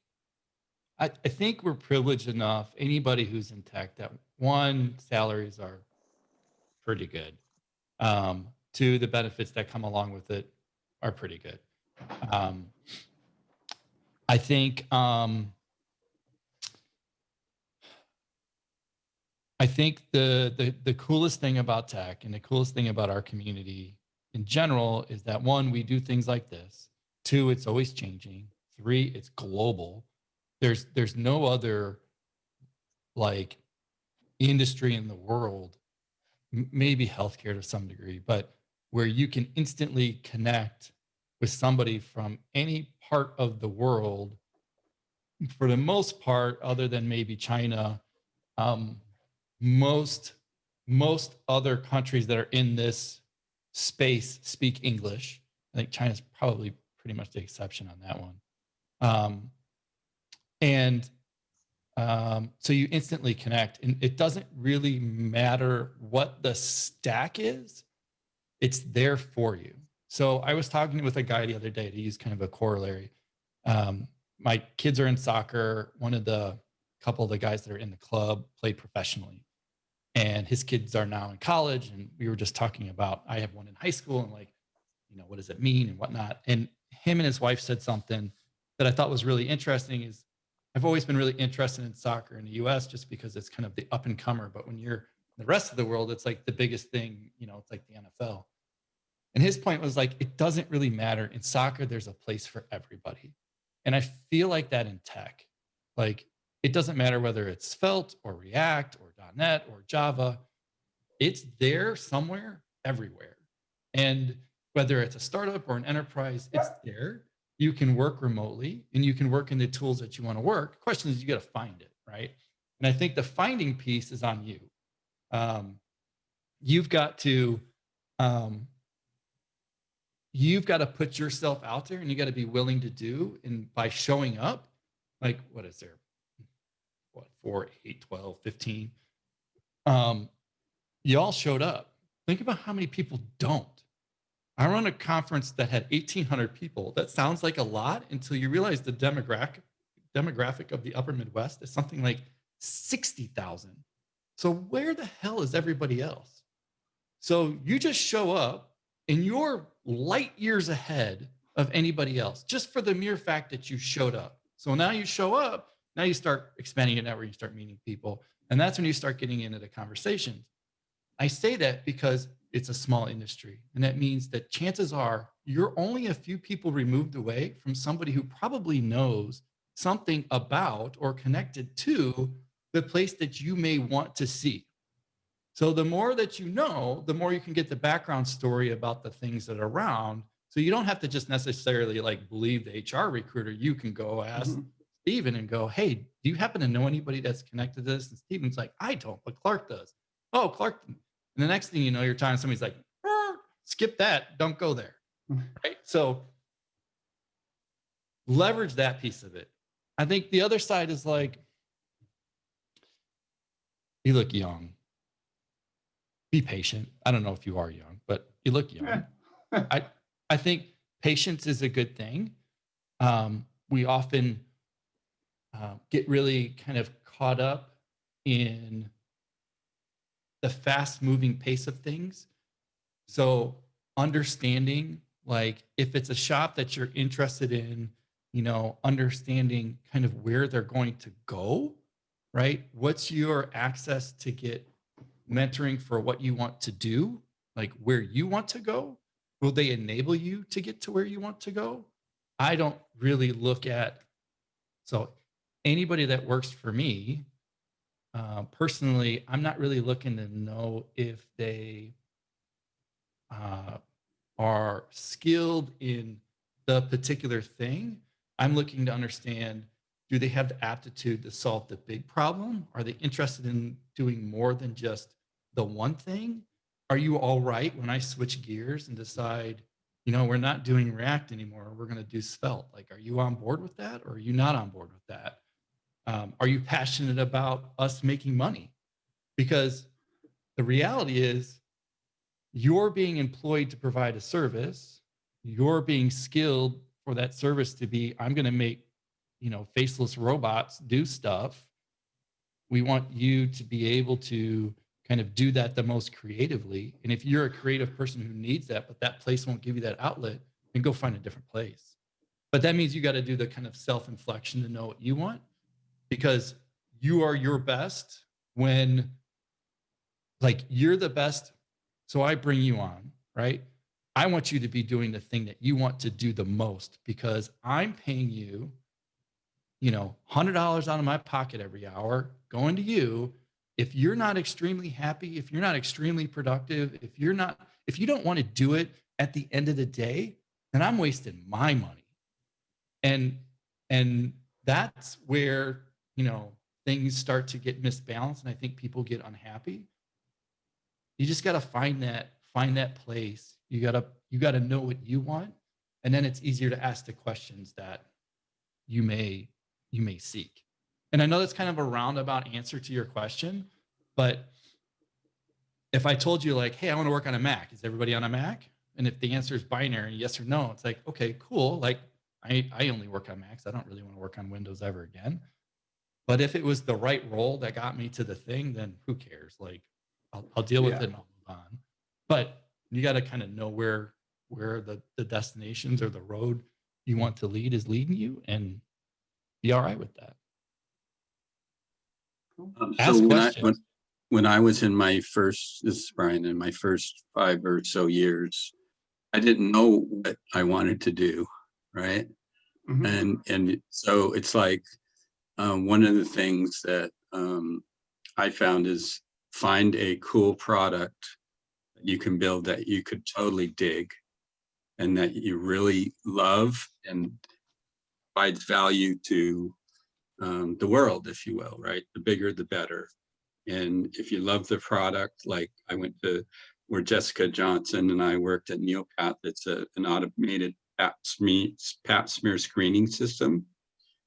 we're privileged enough, anybody who's in tech, that one, salaries are pretty good. Two, the benefits that come along with it are pretty good. I think the coolest thing about tech and the coolest thing about our community in general is that, one, we do things like this. Two, it's always changing. Three, it's global. There's no other like industry in the world, maybe healthcare to some degree, but where you can instantly connect with somebody from any part of the world, for the most part, other than maybe China. Most other countries that are in this space speak English. I think China's probably pretty much the exception on that one. So you instantly connect, and it doesn't really matter what the stack is, it's there for you. So I was talking with a guy the other day to use kind of a corollary. My kids are in soccer. One of the couple of the guys that are in the club played professionally, and his kids are now in college. And we were just talking about, I have one in high school, and like, what does it mean and whatnot. And him and his wife said something that I thought was really interesting. Is I've always been really interested in soccer in the US just because it's kind of the up and comer. But when you're in the rest of the world, it's like the biggest thing, it's like the NFL. And his point was like, it doesn't really matter. In soccer, there's a place for everybody. And I feel like that in tech. Like, it doesn't matter whether it's Svelte or React or .NET or Java. It's there somewhere, everywhere. And whether it's a startup or an enterprise, it's there. You can work remotely and you can work in the tools that you want to work. The question is, you got to find it, right? And I think the finding piece is on you. You've got to put yourself out there, and you got to be willing to do. And by showing up, like, what is there? 4, 8, 12, 15. You all showed up. Think about how many people don't. I run a conference that had 1,800 people. That sounds like a lot until you realize the demographic of the upper Midwest is something like 60,000. So where the hell is everybody else? So you just show up and you're light years ahead of anybody else, just for the mere fact that you showed up. So now you show up, now you start expanding your network, you start meeting people. And that's when you start getting into the conversations. I say that because it's a small industry. And that means that chances are you're only a few people removed away from somebody who probably knows something about or connected to the place that you may want to see. So the more that you know, the more you can get the background story about the things that are around. So you don't have to just necessarily like believe the HR recruiter. You can go ask Steven and go, hey, do you happen to know anybody that's connected to this? And Steven's like, I don't, but Clark does. Oh, Clark. And the next thing you know, you're talking to somebody's like, skip that, don't go there. Right? So leverage that piece of it. I think the other side is like, you look young. Be patient. I don't know if you are young, but you look young. I think patience is a good thing. We often get really kind of caught up in the fast moving pace of things. So understanding, like if it's a shop that you're interested in, you know, understanding kind of where they're going to go, right? What's your access to get mentoring for what you want to do, like where you want to go? Will they enable you to get to where you want to go? I don't really look at, so anybody that works for me, personally, I'm not really looking to know if they are skilled in the particular thing. I'm looking to understand, do they have the aptitude to solve the big problem? Are they interested in doing more than just the one thing? Are you all right when I switch gears and decide, you know, we're not doing React anymore, we're going to do Svelte? Like, are you on board with that, or are you not on board with that? Are you passionate about us making money? Because the reality is, you're being employed to provide a service. You're being skilled for that service to be, I'm going to make, you know, faceless robots do stuff. We want you to be able to kind of do that the most creatively. And if you're a creative person who needs that, but that place won't give you that outlet, then go find a different place. But that means you got to do the kind of self-inflection to know what you want, because you are your best when, like, you're the best. So I bring you on, right? I want you to be doing the thing that you want to do the most, because I'm paying you, you know, $100 out of my pocket every hour going to you. If you're not extremely happy, if you're not extremely productive, if you don't want to do it at the end of the day, then I'm wasting my money. And that's where, you know, things start to get misbalanced, and I think people get unhappy. You just got to find that place. You got to know what you want, and then it's easier to ask the questions that you may seek. And I know that's kind of a roundabout answer to your question, but if I told you like, hey, I want to work on a Mac, is everybody on a Mac? And if the answer is binary, yes or no, it's like, okay, cool. Like I only work on Macs. I don't really want to work on Windows ever again. But if it was the right role that got me to the thing, then who cares? Like I'll deal with it and I'll move on. But you got to kind of know where the destinations or the road you want to lead is leading you, and be all right with that. Ask questions. When I was in my first, this is Brian, in my first 5 or so years, I didn't know what I wanted to do, right? And so it's like one of the things that I found is find a cool product that you can build that you could totally dig and that you really love and provides value to the world, if you will, right? The bigger, the better. And if you love the product, like I went to where Jessica Johnson and I worked at Neopath. It's an automated pap smear screening system,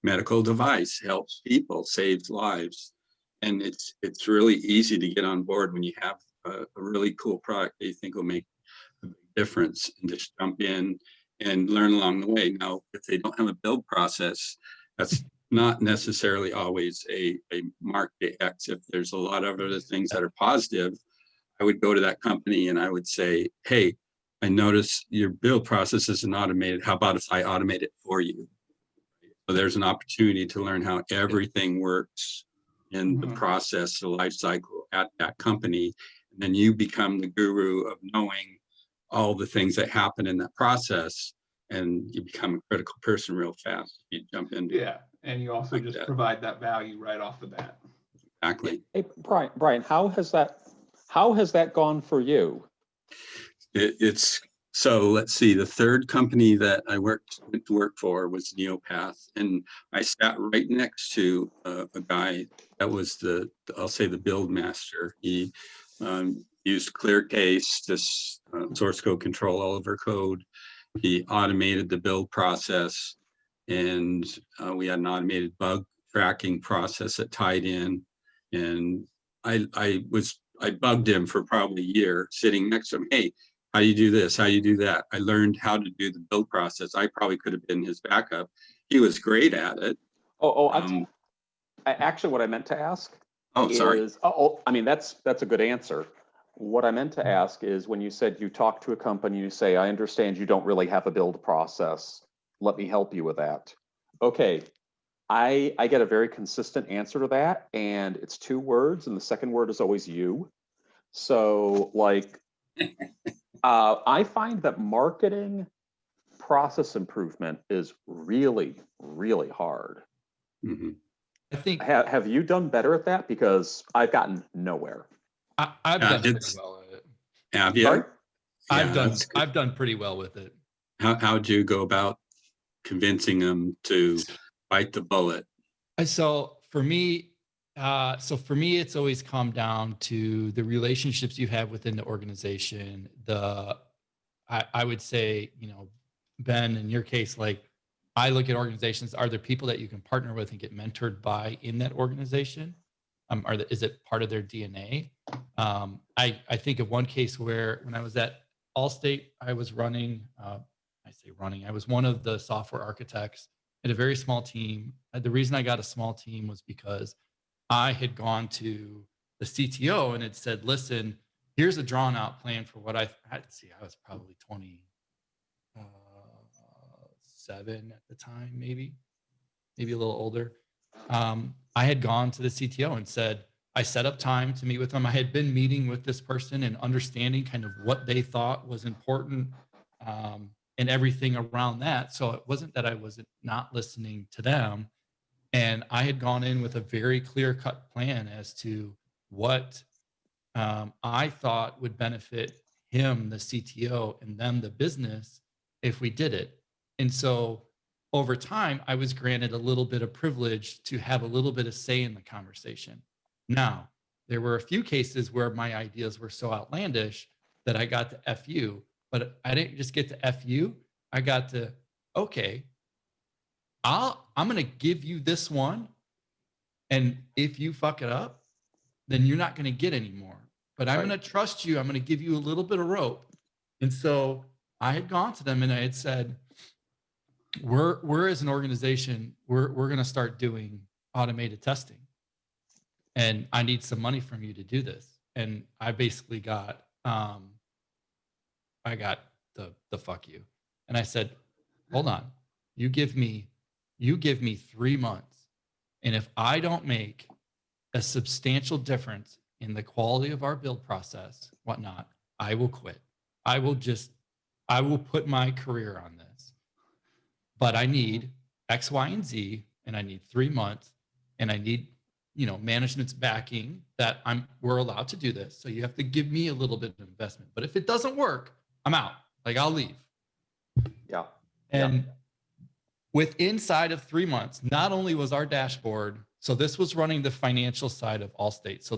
medical device, helps people, saves lives. And it's really easy to get on board when you have a really cool product that you think will make a big difference, and just jump in and learn along the way. Now, if they don't have a build process, that's not necessarily always a mark to X. If there's a lot of other things that are positive, I would go to that company and I would say, hey, I notice your build process isn't automated. How about if I automate it for you? So there's an opportunity to learn how everything works in the process, the life cycle at that company. And then you become the guru of knowing all the things that happen in that process, and you become a critical person real fast if you jump into it. Yeah, and you also Like just that. provide that value right off the bat. Exactly. Hey, Brian, how has that gone for you? It's so, let's see, the third company that I went to work for was Neopath, and I sat right next to a guy that was I'll say the build master. He used ClearCase, this source code control all of our code. He automated the build process, and we had an automated bug tracking process that tied in. And I bugged him for probably a year, sitting next to him. Hey, how do you do this? How do you do that? I learned how to do the build process. I probably could have been his backup. He was great at it. Actually, what I meant to ask Sorry. is, I mean, that's a good answer. What I meant to ask is, when you said you talk to a company, you say, I understand you don't really have a build process. Let me help you with that. Okay. I get a very consistent answer to that, and it's 2 words, and the second word is always you. So, like, I find that marketing process improvement is really, really hard. Mm-hmm. I think Have you done better at that? Because I've gotten nowhere. I've done pretty well at it. Have you? Sorry? I've done pretty well with it. How'd you go about convincing them to bite the bullet? So for me, it's always come down to the relationships you have within the organization. I would say, Ben, in your case, like, I look at organizations, are there people that you can partner with and get mentored by in that organization? Is it part of their DNA? I think of one case where, when I was at Allstate, I was running, I was one of the software architects at a very small team. The reason I got a small team was because I had gone to the CTO and had said, listen, here's a drawn out plan for what I was probably 27 at the time, maybe a little older. I had gone to the CTO and said, I set up time to meet with them. I had been meeting with this person and understanding kind of what they thought was important, and everything around that. So it wasn't that I wasn't not listening to them. And I had gone in with a very clear-cut plan as to what I thought would benefit him, the CTO, and them, the business, if we did it. And so over time, I was granted a little bit of privilege to have a little bit of say in the conversation. Now, there were a few cases where my ideas were so outlandish that I got to F you, but I didn't just get to F you. I got to, okay, I'm going to give you this one. And if you fuck it up, then you're not going to get any more. But I'm going to trust you. I'm going to give you a little bit of rope. And so I had gone to them and I had said, we're as an organization, we're going to start doing automated testing. And I need some money from you to do this. And I basically got, I got the fuck you. And I said, hold on, you give me 3 months. And if I don't make a substantial difference in the quality of our build process, whatnot, I will quit. I will put my career on this. But I need X, Y, and Z, and I need 3 months, and I need, management's backing that we're allowed to do this. So you have to give me a little bit of investment. But if it doesn't work, I'm out. Like, I'll leave. Yeah. And inside of 3 months, not only was our dashboard, so this was running the financial side of Allstate. So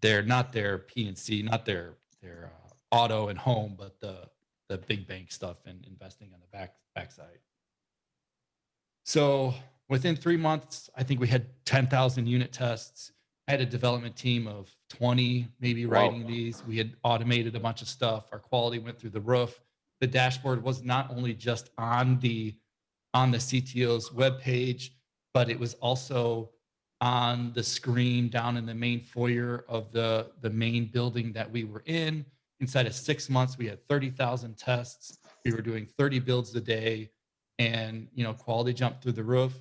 they're not their P&C, not their auto and home, but the big bank stuff and investing on the backside. So within 3 months, I think we had 10,000 unit tests. I had a development team of 20, maybe writing these. We had automated a bunch of stuff. Our quality went through the roof. The dashboard was not only just on the CTO's webpage, but it was also on the screen down in the main foyer of the main building that we were in. Inside of 6 months, we had 30,000 tests. We were doing 30 builds a day, and quality jumped through the roof.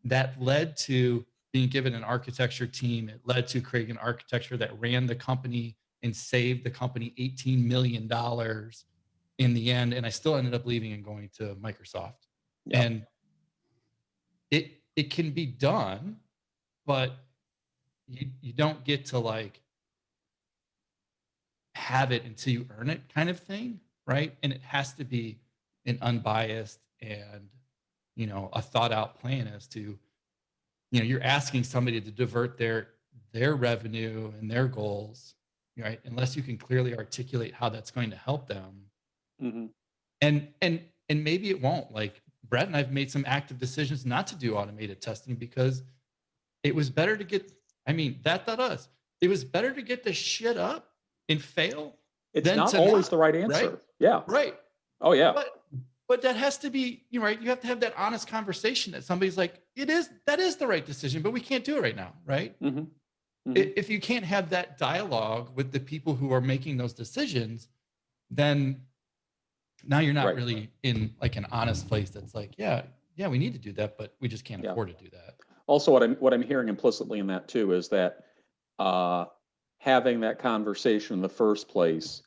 That led to being given an architecture team. It led to creating an architecture that ran the company and saved the company $18 million in the end. And I still ended up leaving and going to Microsoft. Yeah. And it can be done, but you don't get to like have it until you earn it kind of thing, right? And it has to be an unbiased and, you know, a thought out plan as to, you know, you're asking somebody to divert their revenue and their goals, right? Unless you can clearly articulate how that's going to help them. Mm-hmm. And maybe it won't. Like Brett and I've made some active decisions not to do automated testing because it was better to get, I mean, that us. It was better to get the shit up and fail. It's not always the right answer. Right? Yeah. Right. Oh yeah. But that has to be, you know, right? You have to have that honest conversation that somebody's like, that is the right decision, but we can't do it right now, right? Mm-hmm. Mm-hmm. If you can't have that dialogue with the people who are making those decisions, then now you're not really in like an honest place that's like, yeah, we need to do that, but we just can't afford to do that. Also, what I'm hearing implicitly in that too is that having that conversation in the first place,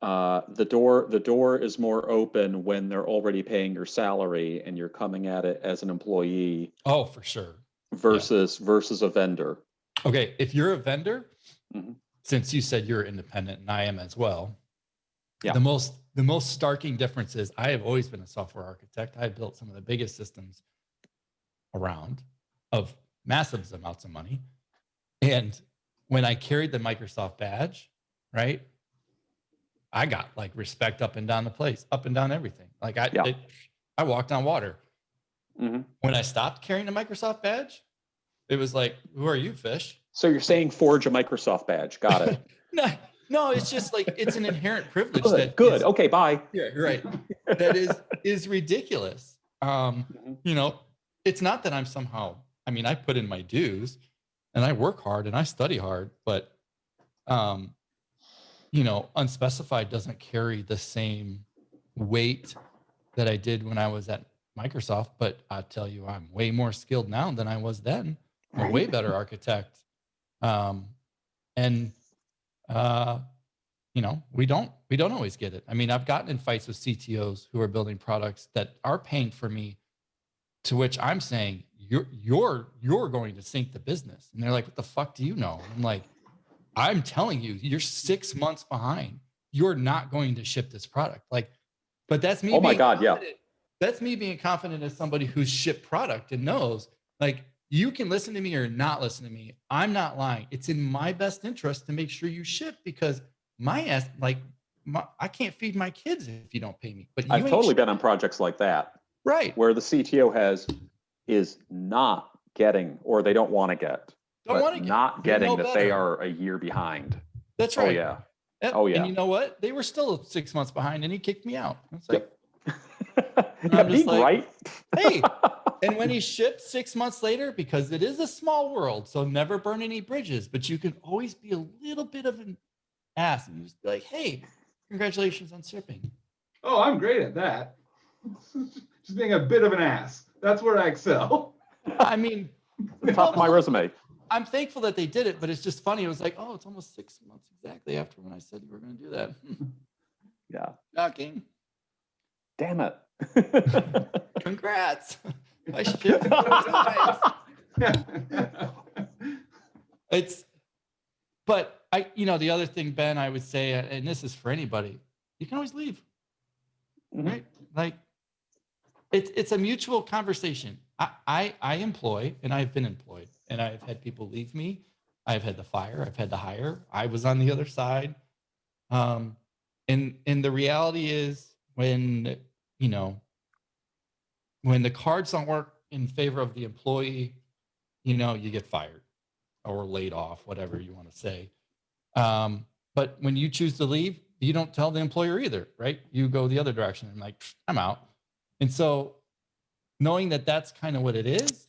the door is more open when they're already paying your salary and you're coming at it as an employee. Oh, for sure. Versus a vendor. Okay, if you're a vendor, mm-hmm. since you said you're independent and I am as well, yeah. The most starking difference is I have always been a software architect. I built some of the biggest systems around of massive amounts of money. And when I carried the Microsoft badge, right, I got like respect up and down the place, up and down everything. Like I walked on water. Mm-hmm. When I stopped carrying the Microsoft badge, it was like, who are you, fish? So you're saying forge a Microsoft badge. Got it. No, it's just like, it's an inherent privilege. Good. Okay, bye. Yeah, right. That is ridiculous. You know, it's not that I'm somehow, I mean, I put in my dues and I work hard and I study hard, but, you know, unspecified doesn't carry the same weight that I did when I was at Microsoft, but I tell you, I'm way more skilled now than I was then. I'm a way better architect. You know, we don't always get it. I mean, I've gotten in fights with CTOs who are building products that are paying for me, to which I'm saying, you're going to sink the business. And they're like, what the fuck do you know? I'm like, I'm telling you, you're 6 months behind. You're not going to ship this product. Like, but that's me. Oh my God. Yeah. That's me being confident as somebody who's shipped product and knows, like, you can listen to me or not listen to me. I'm not lying. It's in my best interest to make sure you ship, because I can't feed my kids if you don't pay me. But I've totally been on projects like that. Right. Where the CTO is not getting, or they don't want to get, not getting that they are a year behind. That's right. Oh yeah. Yep. Oh yeah. And you know what? They were still 6 months behind and he kicked me out. It's like, yeah, being like, right. Hey, and when he shipped 6 months later, because it is a small world, so never burn any bridges, but you can always be a little bit of an ass and just be like, hey, congratulations on shipping. Oh, I'm great at that. Just being a bit of an ass. That's where I excel. I mean, top of my resume. I'm thankful that they did it, but it's just funny. It was like, oh, it's almost 6 months exactly after when I said you were going to do that. Yeah. Shocking. Damn it. Congrats. I shipped. But the other thing, Ben, I would say, and this is for anybody, you can always leave, right? Like, it's a mutual conversation. I employ, and I've been employed, and I've had people leave me. I've had to fire. I've had to hire. I was on the other side. And the reality is, when the cards don't work in favor of the employee, you get fired or laid off, whatever you want to say. But when you choose to leave, you don't tell the employer either, right? You go the other direction and like, I'm out. And so knowing that that's kind of what it is,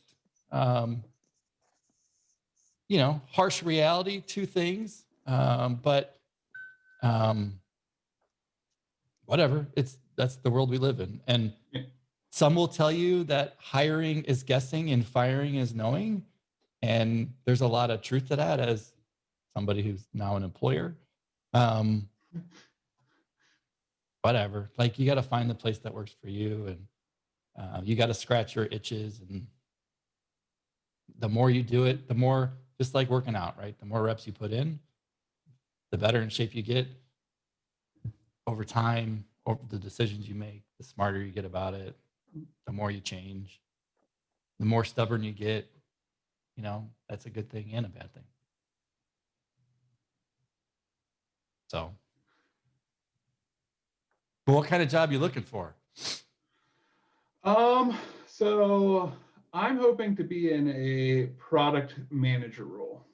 harsh reality, two things, but whatever, that's the world we live in. And some will tell you that hiring is guessing and firing is knowing. And there's a lot of truth to that as somebody who's now an employer. Whatever, like you got to find the place that works for you, and you got to scratch your itches. And the more you do it, the more, just like working out, right? The more reps you put in, the better in shape you get over time, or the decisions you make, the smarter you get about it, the more you change, the more stubborn you get. You know, that's a good thing and a bad thing. So, but what kind of job you looking for? So I'm hoping to be in a product manager role.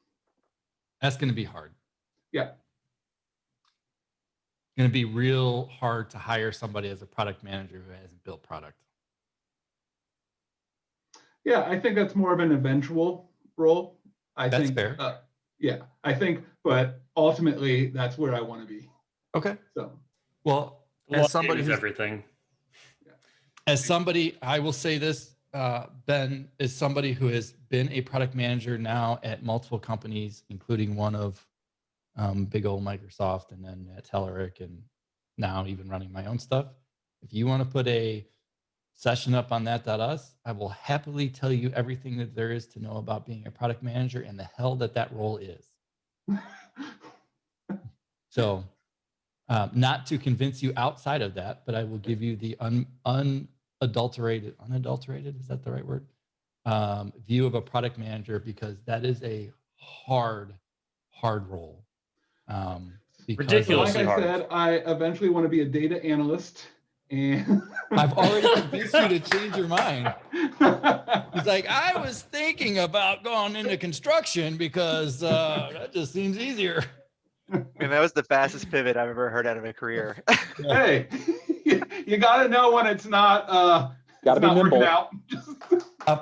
That's going to be hard. Yeah. Going to be real hard to hire somebody as a product manager who hasn't built product. Yeah, I think that's more of an eventual role. That's think, fair. Yeah, I think, but ultimately that's where I want to be. Okay. So, well, Luck as somebody is who's, everything. as somebody, I will say this, Ben is somebody who has been a product manager now at multiple companies, including one of big old Microsoft, and then at Telerik, and now even running my own stuff. If you want to put a session up on that.us, I will happily tell you everything that there is to know about being a product manager and the hell that role is. So not to convince you outside of that, but I will give you the unadulterated, is that the right word? View of a product manager, because that is a hard role. Ridiculously like I hard. said, I eventually want to be a data analyst, and I've already convinced you to change your mind. He's like, I was thinking about going into construction because that just seems easier. I mean, that was the fastest pivot I've ever heard out of a career. Hey, you got to know when it's not Got to be working nimble. out.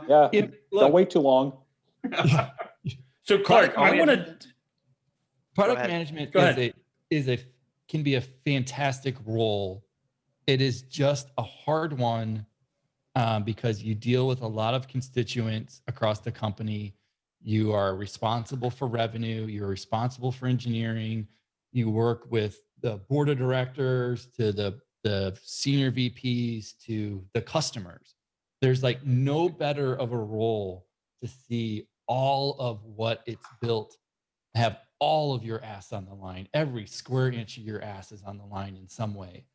Yeah, Look, don't wait too long. So Clark, I want to. Product ahead. management Go ahead. can be a fantastic role. It is just a hard one because you deal with a lot of constituents across the company. You are responsible for revenue. You're responsible for engineering. You work with the board of directors to the senior VPs to the customers. There's like no better of a role to see all of what it's built, have all of your ass on the line. Every square inch of your ass is on the line in some way.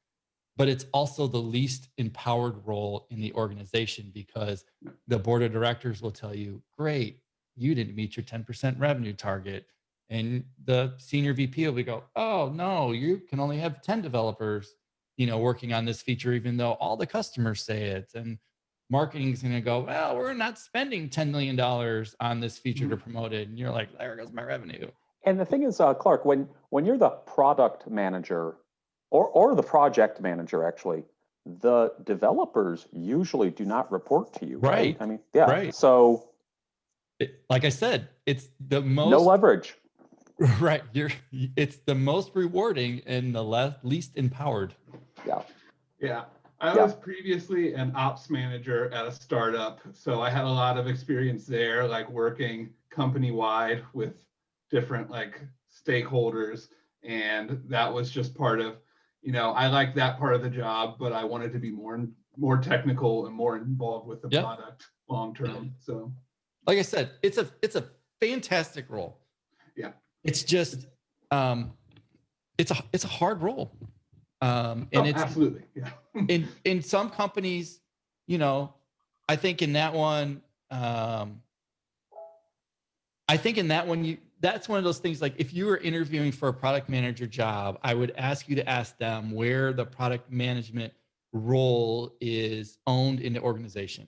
But it's also the least empowered role in the organization, because the board of directors will tell you, great, you didn't meet your 10% revenue target. And the senior VP will go, oh no, you can only have 10 developers, working on this feature, even though all the customers say it. And marketing's going to go, well, we're not spending $10 million on this feature to promote it. And you're like, there goes my revenue. And the thing is, Clark, when you're the product manager or the project manager, actually, the developers usually do not report to you, right? I mean, yeah. Right. So, like I said, it's the most no leverage. Right. It's the most rewarding and the least empowered. Yeah. Yeah. I was previously an ops manager at a startup, so I had a lot of experience there, like working company-wide with different like stakeholders, and that was just part of, I liked that part of the job, but I wanted to be more technical and more involved with the product long term. So, like I said, it's a fantastic role. Yeah. It's just it's a hard role. And it's absolutely, yeah. in some companies, I think in that one, that's one of those things, like if you were interviewing for a product manager job, I would ask you to ask them where the product management role is owned in the organization.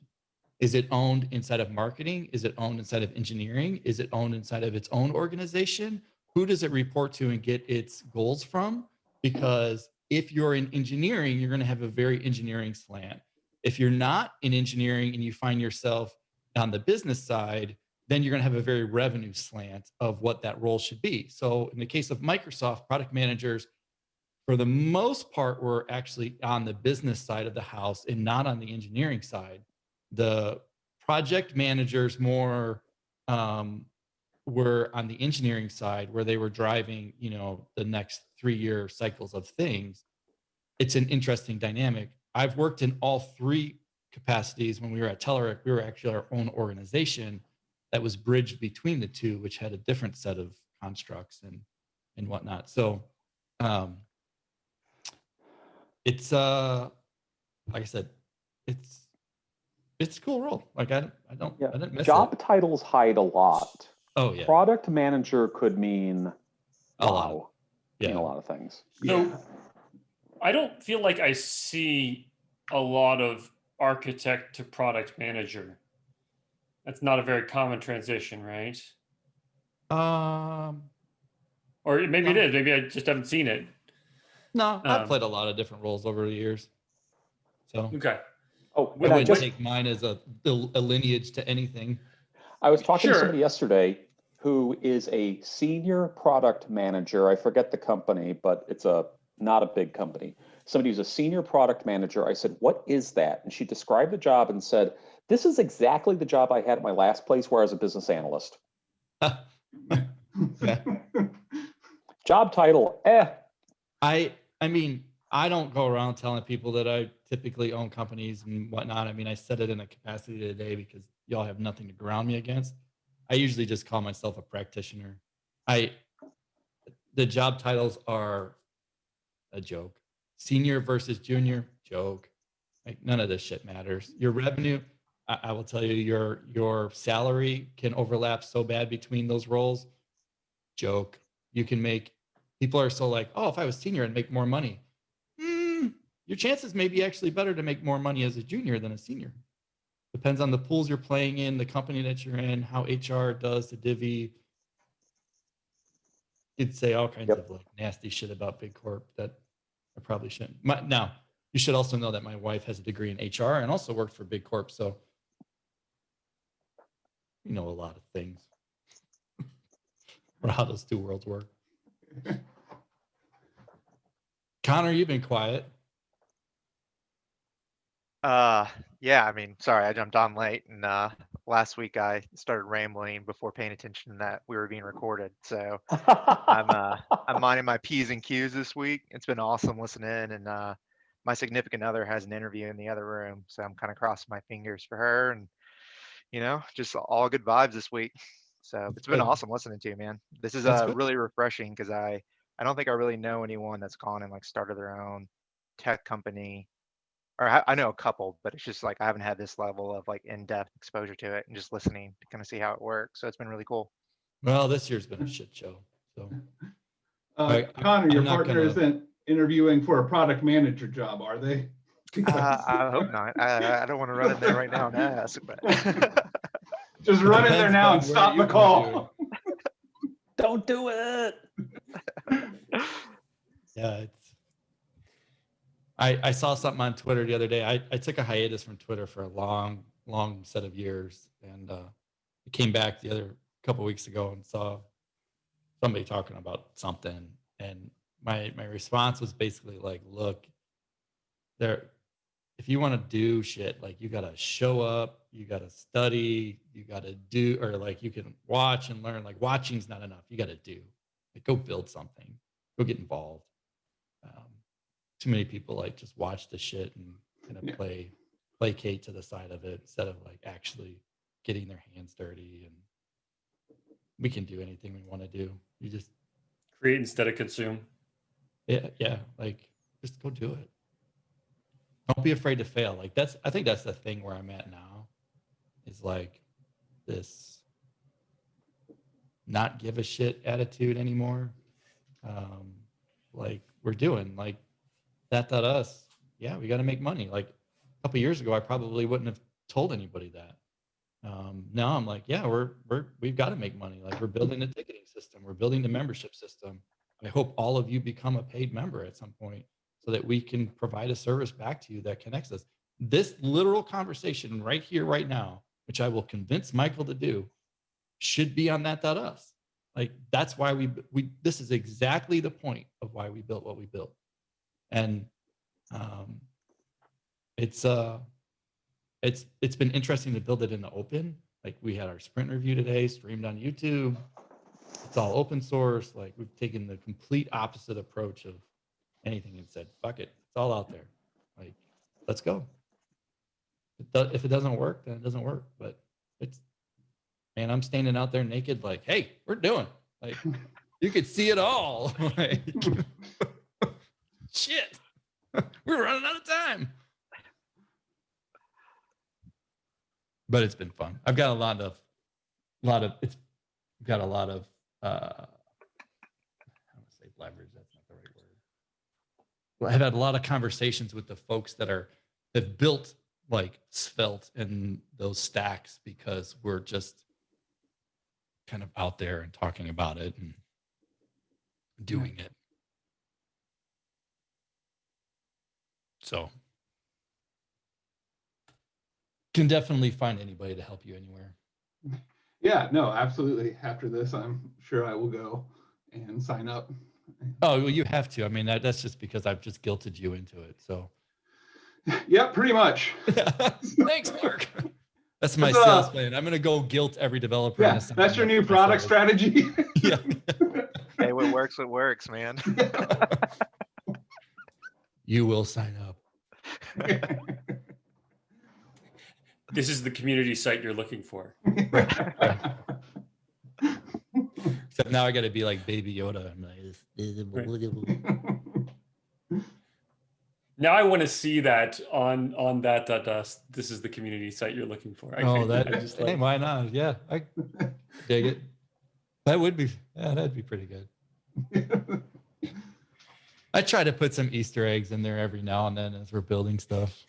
Is it owned inside of marketing? Is it owned inside of engineering? Is it owned inside of its own organization? Who does it report to and get its goals from? Because if you're in engineering, you're going to have a very engineering slant. If you're not in engineering and you find yourself on the business side, then you're going to have a very revenue slant of what that role should be. So in the case of Microsoft, product managers, for the most part, were actually on the business side of the house and not on the engineering side. The project managers more were on the engineering side, where they were driving, the next 3-year cycles of things. It's an interesting dynamic. I've worked in all three capacities. When we were at Telerik, we were actually our own organization that was bridged between the two, which had a different set of constructs and whatnot. So it's like I said, it's a cool role. Like I didn't miss Job it. titles hide a lot. Oh yeah, Product manager could mean a lot. mean Yeah, a lot of things. So I don't feel like I see a lot of architect to product manager. That's not a very common transition, right? Or maybe it is. Maybe I just haven't seen it. No, I've played a lot of different roles over the years. So Okay. Oh, I and I wouldn't just take mine as a lineage to anything. I was talking to Sure. somebody yesterday who is a senior product manager. I forget the company, but it's not a big company. Somebody who's a senior product manager. I said, "What is that?" And she described the job and said, "This is exactly the job I had at my last place where I was a business analyst." Yeah. Job title, I mean, I don't go around telling people that I typically own companies and whatnot. I mean, I said it in a capacity today because y'all have nothing to ground me against. I usually just call myself a practitioner. The job titles are a joke. Senior versus junior, joke. Like none of this shit matters. Your revenue, I will tell you, your salary can overlap so bad between those roles. Joke. You can make, people are so like, oh, if I was senior, I'd make more money. Your chances may be actually better to make more money as a junior than a senior. Depends on the pools you're playing in, the company that you're in, how HR does the divvy. You'd say all kinds of like nasty shit about Big Corp that I probably shouldn't. Now, you should also know that my wife has a degree in HR and also worked for Big Corp, so you know a lot of things or how those two worlds work. Connor, you've been quiet. Yeah, I mean, sorry, I jumped on late, and last week I started rambling before paying attention that we were being recorded. So I'm minding my P's and Q's this week. It's been awesome listening, and my significant other has an interview in the other room, so I'm kind of crossing my fingers for her, and just all good vibes this week. So it's been Good. awesome listening to you, man. This is That's good. really refreshing because I don't think I really know anyone that's gone and like started their own tech company. Or I know a couple, but it's just like I haven't had this level of like in-depth exposure to it and just listening to kind of see how it works. So it's been really cool. Well, this year's been a shit show. So Connor, your I'm not partner gonna- isn't interviewing for a product manager job, are they? I hope not. I don't want to run in there right now and ask, but Just run in there Depends now on and where stop you the wanna call. don't do it. Yeah, I saw something on Twitter the other day. I took a hiatus from Twitter for a long set of years, and I came back the other couple weeks ago and saw somebody talking about something, and my response was basically like, look, if you want to do shit, like you gotta show up, you gotta study, you gotta do, or like you can watch and learn. Like watching's not enough. You gotta do. Like go build something. Go get involved. Too many people like just watch the shit and kind of placate to the side of it instead of like actually getting their hands dirty. And we can do anything we want to do. You just Create instead of consume. yeah, like just go do it. Don't be afraid to fail. Like I think that's the thing where I'm at now, is like this not give a shit attitude anymore. Like we're doing like that.us. Yeah, we got to make money. Like a couple years ago, I probably wouldn't have told anybody that. Now I'm like, yeah, we've got to make money. Like we're building the ticketing system. We're building the membership system. I hope all of you become a paid member at some point so that we can provide a service back to you that connects us. This literal conversation right here, right now, which I will convince Michael to do, should be on that.us. Like that's why we this is exactly the point of why we built what we built. And it's been interesting to build it in the open, Like we had our sprint review today, streamed on YouTube. It's all open source. Like we've taken the complete opposite approach of anything and said, fuck it, it's all out there. Like, let's go. If it doesn't work, then it doesn't work. But it's, man, I'm standing out there naked, like, hey, we're doing. Like, you could see it all. Like, shit, we're running out of time. But it's been fun. I've got a lot of I don't say leverage. That's not the right word. Well, I've had a lot of conversations with the folks that built like Svelte and those stacks because we're just kind of out there and talking about it and doing it. So can definitely find anybody to help you anywhere. Yeah, no, absolutely. After this, I'm sure I will go and sign up. Oh, well, you have to. I mean, that's just because I've just guilted you into it. So, yeah, pretty much. Thanks, Mark. That's my It's, sales plan. I'm going to go guilt every developer. Yeah, that's your new product strategy. Yeah. Hey, what works, man. You will sign up. This is the community site you're looking for. Except now I got to be like Baby Yoda. I'm like, Now I want to see that on that. This is the community site you're looking for. Hey, why not? Yeah, I dig it. That'd be pretty good. I try to put some Easter eggs in there every now and then as we're building stuff.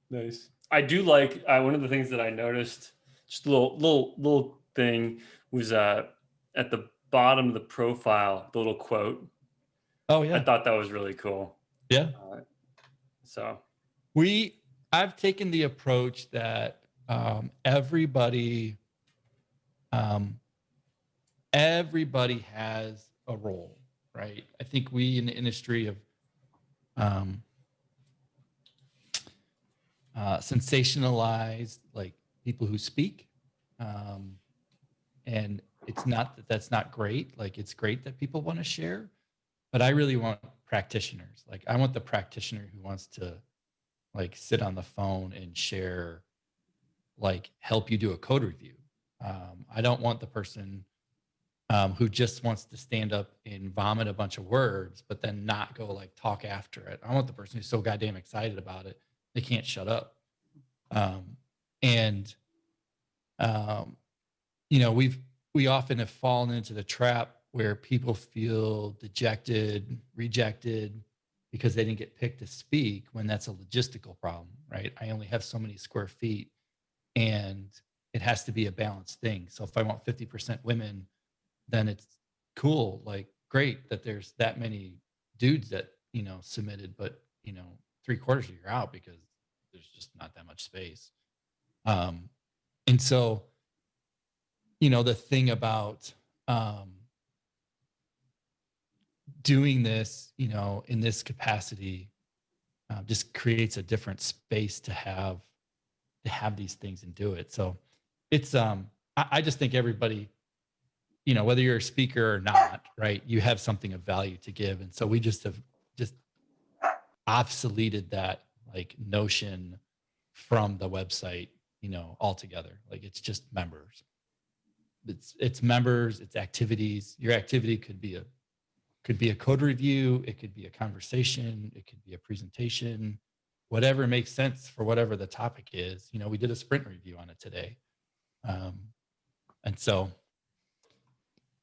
Nice. I do like one of the things that I noticed. Just a little thing was at the bottom of the profile, the little quote. Oh yeah, I thought that was really cool. Yeah. So I've taken the approach that everybody has a role, right? I think we in the industry have sensationalized like people who speak, and it's not that's not great. Like it's great that people want to share, but I really want practitioners. Like I want the practitioner who wants to like sit on the phone and share, like help you do a code review. I don't want the person who just wants to stand up and vomit a bunch of words, but then not go like talk after it. I want the person who's so goddamn excited about it, they can't shut up. You know, we often have fallen into the trap where people feel dejected, rejected because they didn't get picked to speak when that's a logistical problem, right? I only have so many square feet and it has to be a balanced thing. So if I want 50% women, then it's cool, like great that there's that many dudes that, you know, submitted, but you know, 3/4 of you're out because there's just not that much space. And so, you know, the thing about doing this, you know, in this capacity just creates a different space to have these things and do it. So it's I just think everybody, you know, whether you're a speaker or not, right, you have something of value to give. And so we just have just obsoleted that like notion from the website, you know, altogether. Like it's just members. It's members, it's activities. Your activity could be a code review, it could be a conversation, it could be a presentation, whatever makes sense for whatever the topic is. You know, we did a sprint review on it today. And so,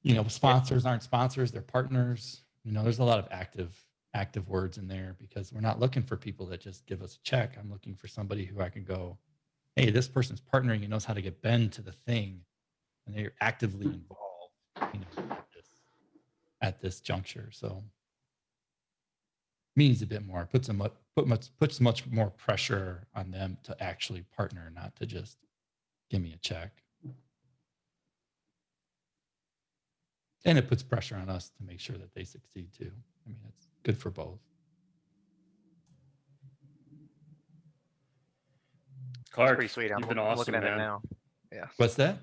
you know, sponsors aren't sponsors, they're partners. You know, there's a lot of active words in there because we're not looking for people that just give us a check. I'm looking for somebody who I can go, hey, this person's partnering and knows how to get Ben to the thing. And they're actively involved, you know, at this juncture. So means a bit more, puts much more pressure on them to actually partner, not to just give me a check. And it puts pressure on us to make sure that they succeed too. I mean, it's good for both. Clark, pretty sweet. you've been I'm awesome, looking at it man. now. Yeah, What's that?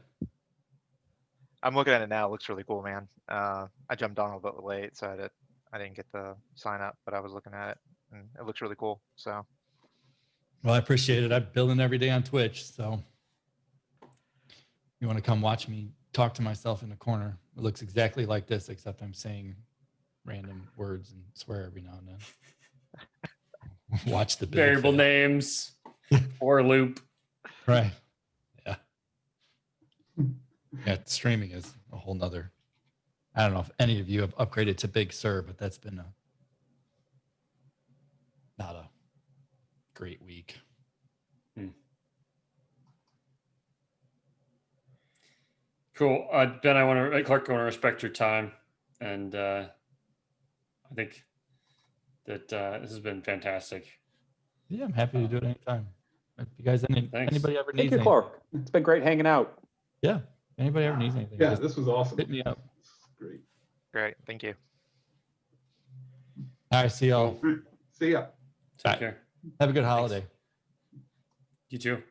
I'm looking at it now. It looks really cool, man. I jumped on a little bit late, so I didn't get the sign up, but I was looking at it, and it looks really cool. So Well, I appreciate it. I'm building every day on Twitch, so you want to come watch me talk to myself in the corner? It looks exactly like this, except I'm saying random words and swear every now and then. Watch the build Variable fail. names, for loop. Right. Yeah. Yeah. Streaming is a whole nother. I don't know if any of you have upgraded to Big Sur, but that's been not a great week. Cool. Ben, Clark, I want to respect your time. And I think that this has been fantastic. Yeah, I'm happy to do it anytime. If you guys, Thanks. anybody ever Thank needs you, anything, Clark. It's been great hanging out. yeah, anybody ever needs anything, Yeah, just this was awesome. hit me up. Great. great. Thank you. All right, see y'all. See ya. Take Bye. care. Have a good holiday. You too.